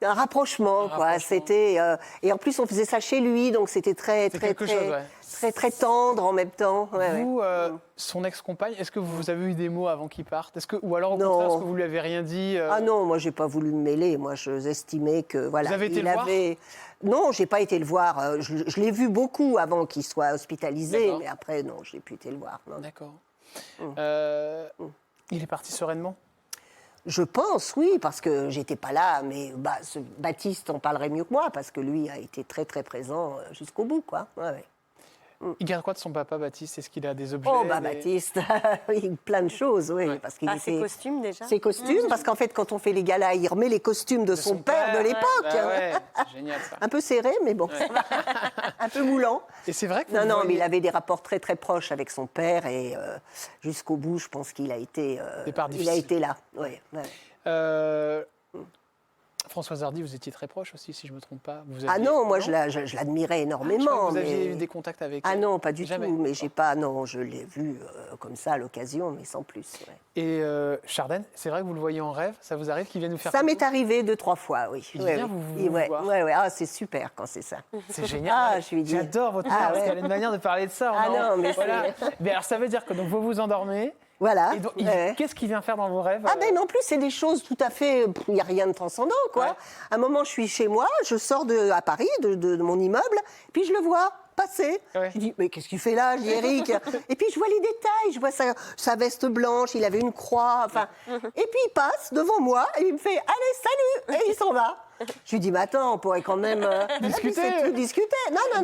Un rapprochement, quoi. C'était et en plus on faisait ça chez lui, donc c'était très tendre en même temps. Vous, son ex-compagne, est-ce que vous avez eu des mots avant qu'il parte? Ou alors au contraire, est-ce que vous lui avez rien dit Ah non, moi j'ai pas voulu me mêler. Moi, j'estimais que voilà. Vous avez été le voir? Non, j'ai pas été le voir. Je l'ai vu beaucoup avant qu'il soit hospitalisé, mais après non, j'ai plus été le voir. D'accord. Il est parti sereinement? Je pense, oui, parce que j'étais pas là, mais Baptiste en parlerait mieux que moi, parce que lui a été très très présent jusqu'au bout, quoi. Ouais. Il garde quoi de son papa, Baptiste? Est-ce qu'il a des objets? Baptiste, oui, plein de choses, oui. Ouais. Parce qu'il était... Ses costumes, déjà. Ses costumes, parce qu'en fait, quand on fait les galas, il remet les costumes de son père de l'époque. Ouais, c'est génial, ça. Un peu serré, mais bon, un peu moulant. Et c'est vrai que Non, mais il avait des rapports très très proches avec son père, et jusqu'au bout, je pense qu'il a été, il a été là. Ouais. Françoise Hardy, vous étiez très proche aussi, si je ne me trompe pas. Non, moi je l'admirais énormément. Vous aviez eu des contacts avec elle? Ah non, pas du Jamais. tout, mais j'ai pas. Non, je l'ai vu comme ça à l'occasion, mais sans plus. Ouais. Et Chardin, c'est vrai que vous le voyez en rêve? Ça vous arrive qu'il vienne nous faire? Ça m'est arrivé 2-3 fois, oui. Il vient vous voir? Ouais. Ah, c'est super quand c'est ça. C'est génial. Ah, je lui dis. J'adore votre mère, parce qu'elle a une manière de parler de ça. Non, mais voilà. Mais alors, ça veut dire que donc, vous vous endormez. Voilà. Et donc, qu'est-ce qu'il vient faire dans vos rêves? Mais en plus, c'est des choses tout à fait... Il n'y a rien de transcendant, quoi. Ouais. À un moment, je suis chez moi, je sors à Paris, de mon immeuble, puis je le vois passer. Ouais. Je dis, mais qu'est-ce qu'il fait là? Je dis, Eric. Et puis, je vois les détails. Je vois sa veste blanche, il avait une croix. Enfin. Et puis, il passe devant moi et il me fait, allez, salut! Et il s'en va. Je lui dis, mais attends, on pourrait quand même discuter.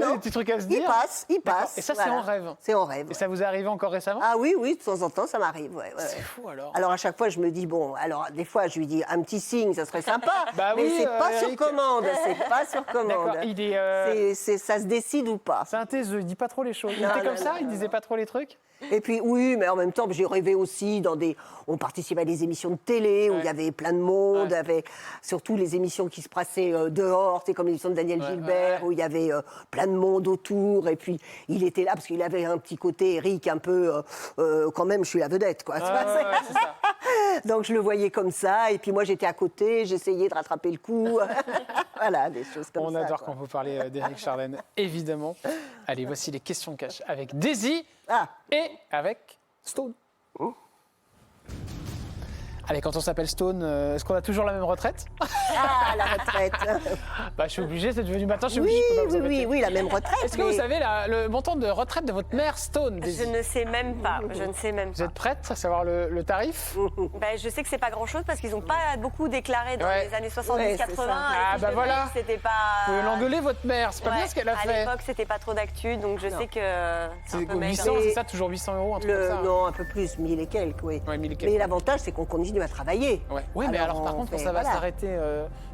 Non. Des petits trucs à se dire. Il passe. Et ça, c'est en rêve? C'est en rêve. Et ça vous est arrivé encore récemment? Ah oui, de temps en temps, ça m'arrive. Ouais. C'est fou, alors. Alors, à chaque fois, je me dis, alors, des fois, je lui dis, un petit signe, ça serait sympa. Bah mais oui, c'est pas sur Eric. commande. C'est pas sur commande. D'accord, il est... Ça se décide ou pas. C'est un taiseux, il dit pas trop les choses. Il Non, était non, comme ça, non, il non, disait pas trop les trucs? Et puis, oui, mais en même temps, j'ai rêvé aussi on participait à des émissions de télé où il y avait plein de monde, avec surtout les émissions qui se passaient dehors, c'est comme l'émission de Daniel Gilbert, où il y avait plein de monde autour. Et puis, il était là parce qu'il avait un petit côté, Eric, un peu, quand même, je suis la vedette, quoi. C'est ça. Donc, je le voyais comme ça. Et puis, moi, j'étais à côté, j'essayais de rattraper le coup. Voilà, des choses comme ça. On adore quoi. quand vous parlez d'Éric Chardin, évidemment. Allez, voici les questions cash avec Daisy et avec Stone. Allez, quand on s'appelle Stone, est-ce qu'on a toujours la même retraite? Ah, la retraite. Je suis obligé, c'est devenu matin, je suis obligé. Je peux pas vous embêter. Oui, la même retraite. Est-ce que vous savez le montant de retraite de votre mère Stone, Daisy? Je ne sais même pas. Vous êtes prête à savoir le tarif? Je sais que c'est pas grand-chose parce qu'ils n'ont pas beaucoup déclaré dans les années 70-80. Ouais, c'est ça. Voilà. C'était pas. Vous pouvez l'engueuler, votre mère, c'est pas bien ce qu'elle a À fait. l'époque, c'était pas trop d'actu, donc je sais que c'est un C'est peu maigre. 800, c'est ça, toujours 800 €, un truc comme ça. Non, un peu plus, 1000 et quelques, oui. Ouais, 1000 et quelques. Mais l'avantage, c'est qu'on continue à travailler. Ouais. Oui, mais alors par contre, quand ça va s'arrêter,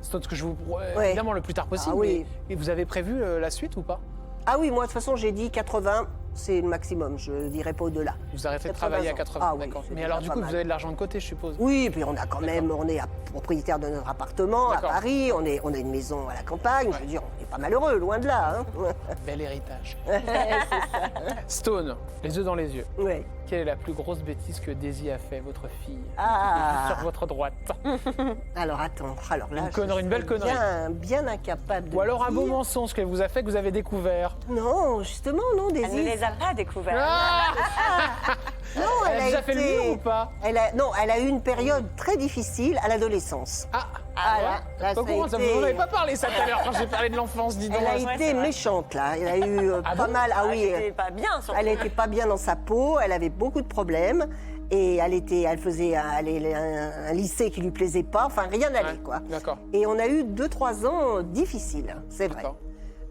Stone, ce que je vous. Évidemment, le plus tard possible. Ah oui. Mais vous avez prévu la suite ou pas? Ah oui, moi, de toute façon, j'ai dit 80, c'est le maximum. Je ne dirai pas au-delà. Vous arrêtez de 80 travailler à ans. 80, Ah oui, d'accord. c'est Mais déjà alors, du pas coup, mal. vous avez de l'argent de côté, je suppose. Oui, et puis on a quand même, on est propriétaire de notre appartement à D'accord. Paris, on a une maison à la campagne. Je veux dire, on n'est pas malheureux, loin de là. Hein. Bel héritage. Stone, les yeux dans les yeux. Ouais. Quelle est la plus grosse bêtise que Daisy a fait, votre fille? Ah. Sur votre droite. Alors attends, là, Une connerie, je une belle suis connerie. bien incapable de Ou alors un beau dire. mensonge qu'elle vous a fait, que vous avez découvert. Non, justement, non, Elle ne Daisy. les a pas découverts. Non, Elle a déjà fait le mur ou pas? elle a eu une période très difficile à l'adolescence. Ah, là, Pas au courant, ça vous en avez pas parlé ça tout à l'heure quand j'ai parlé de l'enfance, dis donc. Elle a Ouais, été c'est vrai. méchante, là. Elle a eu Ah pas bon mal. Ah oui, C'était pas bien, surtout. elle n'était pas bien dans sa peau, elle avait beaucoup de problèmes. Et elle faisait un lycée qui lui plaisait pas. Enfin, rien n'allait, quoi. D'accord. Et on a eu 2-3 ans difficiles, c'est vrai. D'accord.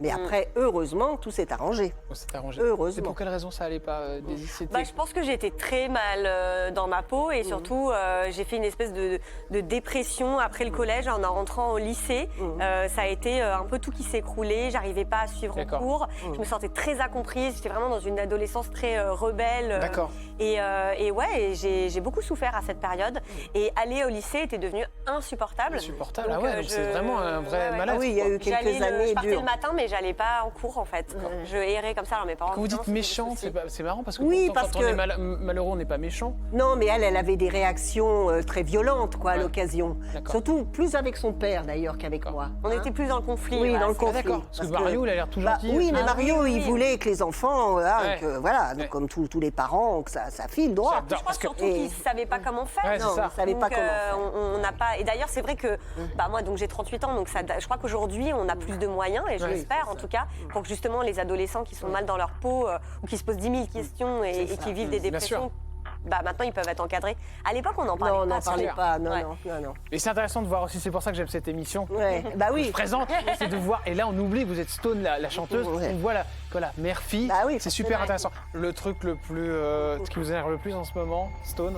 Mais après, heureusement, tout s'est arrangé. On s'est arrangé. Heureusement. Et pour quelle raison ça allait pas, Daisy? Je pense que j'ai été très mal dans ma peau et surtout j'ai fait une espèce de dépression après le collège en rentrant au lycée. Ça a été un peu tout qui s'est écroulé, j'arrivais pas à suivre en D'accord. cours, je me sentais très incomprise, j'étais vraiment dans une adolescence très rebelle. D'accord. Et j'ai beaucoup souffert à cette période et aller au lycée était devenu insupportable. Insupportable, Donc, donc c'est vraiment un vrai ouais. malade. Ah oui, il y a eu quelques années Je partais dures. le matin mais j'allais pas en cours en fait. Je errais comme ça. Alors mes parents. Quand vous dites c'était des méchante, soucis. c'est marrant parce que Oui, pourtant, parce quand on que- est malheureux, on n'est pas méchant. Non, mais elle avait des réactions très violentes, quoi, à l'occasion. D'accord. Surtout plus avec son père, d'ailleurs, qu'avec moi. On était plus dans le conflit. Oui, voilà, dans le c'est- conflit. D'accord. Parce que Mario, il a l'air tout Bah, gentil. oui, mais Ah Mario, oui, il oui. voulait que les enfants, voilà, Ouais. voilà, donc, Ouais. comme tous les parents, que ça file droit. J'adore. Je crois Parce que- surtout Et- qu'ils ne savaient pas comment faire. Ouais, c'est Non, ça. ils savaient pas Donc, comment faire. on n'a pas. Et d'ailleurs, c'est vrai que moi, donc j'ai 38 ans, donc ça, je crois qu'aujourd'hui, on a plus de moyens, et je Ouais, l'espère en tout cas, pour que justement les adolescents qui sont mal dans leur peau ou qui se posent 10 000 questions et qui vivent des Bien sûr. dépressions. Bah, maintenant, ils peuvent être encadrés. À l'époque, on n'en parlait Non, on pas. n'en ça. parlait clair. pas, non, Ouais. non. Et c'est intéressant de voir aussi, c'est pour ça que j'aime cette émission. Ouais, bah Je oui. présente, c'est de voir, et là on oublie que vous êtes Stone, la chanteuse, Ouais. on voit la voilà, mère-fille, Bah oui, c'est c'est super vrai. intéressant. Le truc le plus, ce qui vous énerve le plus en ce moment, Stone.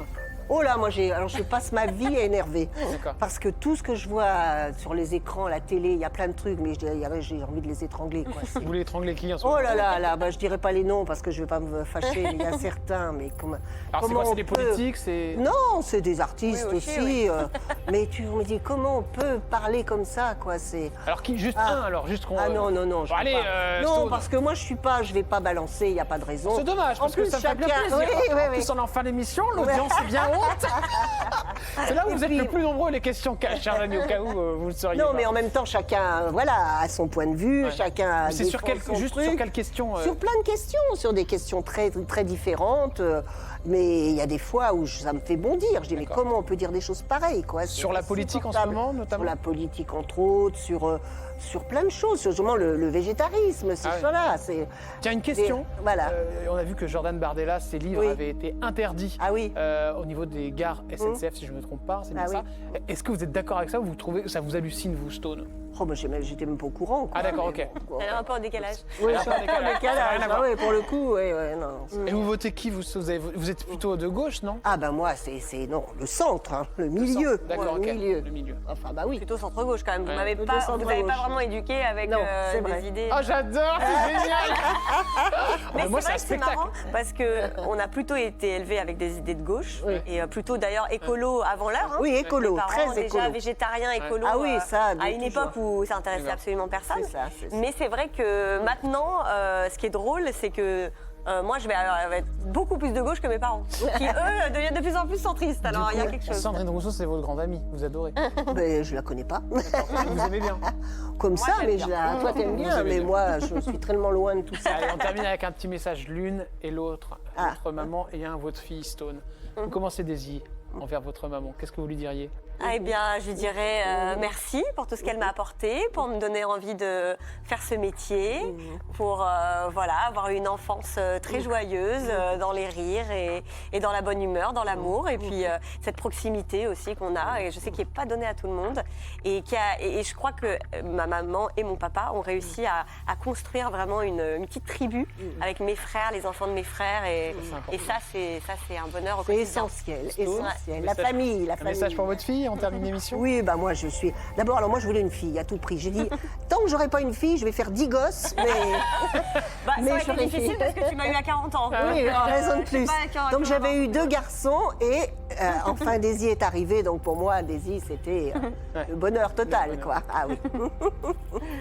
Oh là, moi, alors je passe ma vie à énerver. D'accord. Parce que tout ce que je vois sur les écrans, la télé, il y a plein de trucs, mais j'ai envie de les étrangler, quoi. Vous voulez étrangler qui en ce moment? Oh là là, bah, je dirais pas les noms parce que je vais pas me fâcher, mais il y a certains, mais comment Alors c'est quoi, on c'est des peut- politiques, c'est... Non, c'est des artistes Oui, aussi. aussi, oui. Mais tu me dis comment on peut parler comme ça, quoi. C'est Alors qui, juste Ah. un alors, juste qu'on... ah non. Bon, je allez, peux pas. Non, Stone. parce que moi je vais pas balancer, il y a pas de raison. C'est dommage, parce En que plus, ça me fait bien chacun- plaisir. Oui, En plus, on est en fin d'émission, l'audience est bien haute. C'est là où Et vous êtes puis- le plus nombreux, les questions cachées, chers amis, au cas où vous le seriez Non, pas. mais en même temps, chacun, voilà, a son point de vue, Ouais. chacun a Mais c'est sur défend quelle, son juste truc. sur quelle question Sur plein de questions, sur des questions très, très différentes. Mais il y a des fois où ça me fait bondir. Je dis, mais D'accord. comment on peut dire des choses pareilles, quoi? C'est Sur la politique en ce insupportable. moment, notamment? Sur la politique, entre autres, sur plein de choses, sur justement le végétarisme, c'est Ah ouais. voilà. Tiens, une question. Et voilà. On a vu que Jordan Bardella, ses livres Oui. avaient été interdits Ah oui. au niveau des gares SNCF, si je ne me trompe pas, c'est bien Ah ça. Est-ce que vous êtes d'accord avec ça ou vous trouvez ça vous hallucine, vous, Stone? Oh, bah, j'étais même pas au courant. quoi. Ah, d'accord, ok. Mais bon, Elle est un peu en décalage. Oui, Alors, je suis un peu en ça n'a rien décalage. à Ah voir. oui, pour le coup, non. Et vous votez qui vous êtes plutôt de gauche, non? Ah ben moi, c'est non, le centre, hein, le milieu. D'accord, Ouais, ok. le milieu. Le milieu. Enfin, bah oui. Plutôt centre-gauche quand même. Vous Ouais. m'avez Plutôt pas, vous n'avez pas centre-gauche. vraiment éduqué avec Non, c'est vrai. des idées. Oh, j'adore, c'est génial. Mais Moi, c'est vrai un que c'est spectacle. marrant parce qu'on a plutôt été élevés avec des idées de gauche Oui. et plutôt d'ailleurs écolo avant l'heure. hein. Oui, écolo, Mes parents, très déjà écolo. végétariens, écolo. Ah oui, ça, à de une toujours. époque où ça intéressait D'accord. absolument personne. C'est ça, c'est ça. Mais c'est vrai que maintenant, ce qui est drôle, c'est que moi, je vais être beaucoup plus de gauche que mes parents, qui eux deviennent de plus en plus centristes. Alors il y a quelque chose. Sandrine Rousseau, c'est votre grande amie, vous adorez. Ben, je la connais pas. Vous aimez bien. Comme Moi, ça, j'aime mais bien. toi t'aimes bien, aimez mais bien. moi je suis tellement loin de tout ça. Allez, on termine avec un petit message, l'une et l'autre. Ah. Votre maman et votre fille, Stone. Vous commencez Daisy envers votre maman. Qu'est-ce que vous lui diriez? Eh bien, je lui dirais merci pour tout ce qu'elle m'a apporté, pour me donner envie de faire ce métier, pour voilà, avoir une enfance très joyeuse dans les rires et dans la bonne humeur, dans l'amour, et puis cette proximité aussi qu'on a, et je sais qu'il n'est pas donné à tout le monde, et je crois que ma maman et mon papa ont réussi à construire vraiment une petite tribu avec mes frères, les enfants de mes frères, et ça c'est un bonheur au C'est quotidien. essentiel, Stone, essentiel. La message- famille, la Un famille. message pour votre fille, on termine l'émission? Oui, bah moi je suis. D'abord, alors moi je voulais une fille à tout prix. J'ai dit, tant que j'aurai pas une fille, je vais faire 10 gosses, mais. Bah, Mais ça aurait été j'aurais difficile fait- parce que tu m'as eu à 40 ans. Oui, raison de je sais plus. pas à quel Donc j'avais moment. eu 2 garçons et enfin Daisy est arrivée. Donc pour moi, Daisy, c'était le bonheur total, quoi. Ah oui.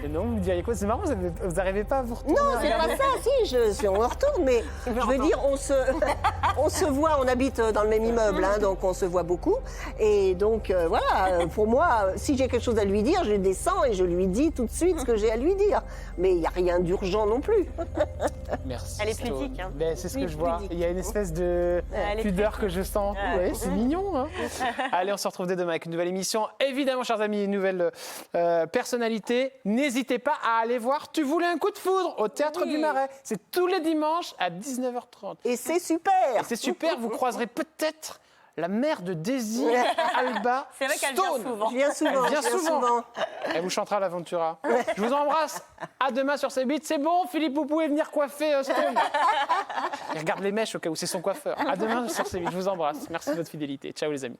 Et non, vous me diriez quoi? C'est marrant, vous n'arrivez pas à vous retourner. Non, c'est pas ça, si, on retourne, mais je veux dire, on se voit, on habite dans le même immeuble, hein, donc on se voit beaucoup. Et donc, voilà, pour moi, si j'ai quelque chose à lui dire, je descends et je lui dis tout de suite ce que j'ai à lui dire. Mais il n'y a rien d'urgent non plus. Merci. Elle est Stone. pudique, hein. Ben, c'est ce Oui, que je vois. pudique. Il y a une espèce de Elle est pudeur que je sens. Ouais. Ouais, c'est mignon. Hein. Allez, on se retrouve dès demain avec une nouvelle émission. Évidemment, chers amis, une nouvelle personnalité. N'hésitez pas à aller voir Tu voulais un coup de foudre au Théâtre Oui. du Marais. C'est tous les dimanches à 19h30. Et c'est super. Et c'est super, vous croiserez peut-être la mère de Daisy, Alba C'est vrai qu'elle vient Stone. souvent. Je viens souvent. Elle vient je viens souvent. Elle vous chantera l'Aventura. Je vous embrasse. À demain sur C8. C'est bon, Philippe, vous pouvez venir coiffer Stone. Il regarde les mèches au cas où c'est son coiffeur. À demain sur C8. Je vous embrasse. Merci de votre fidélité. Ciao les amis.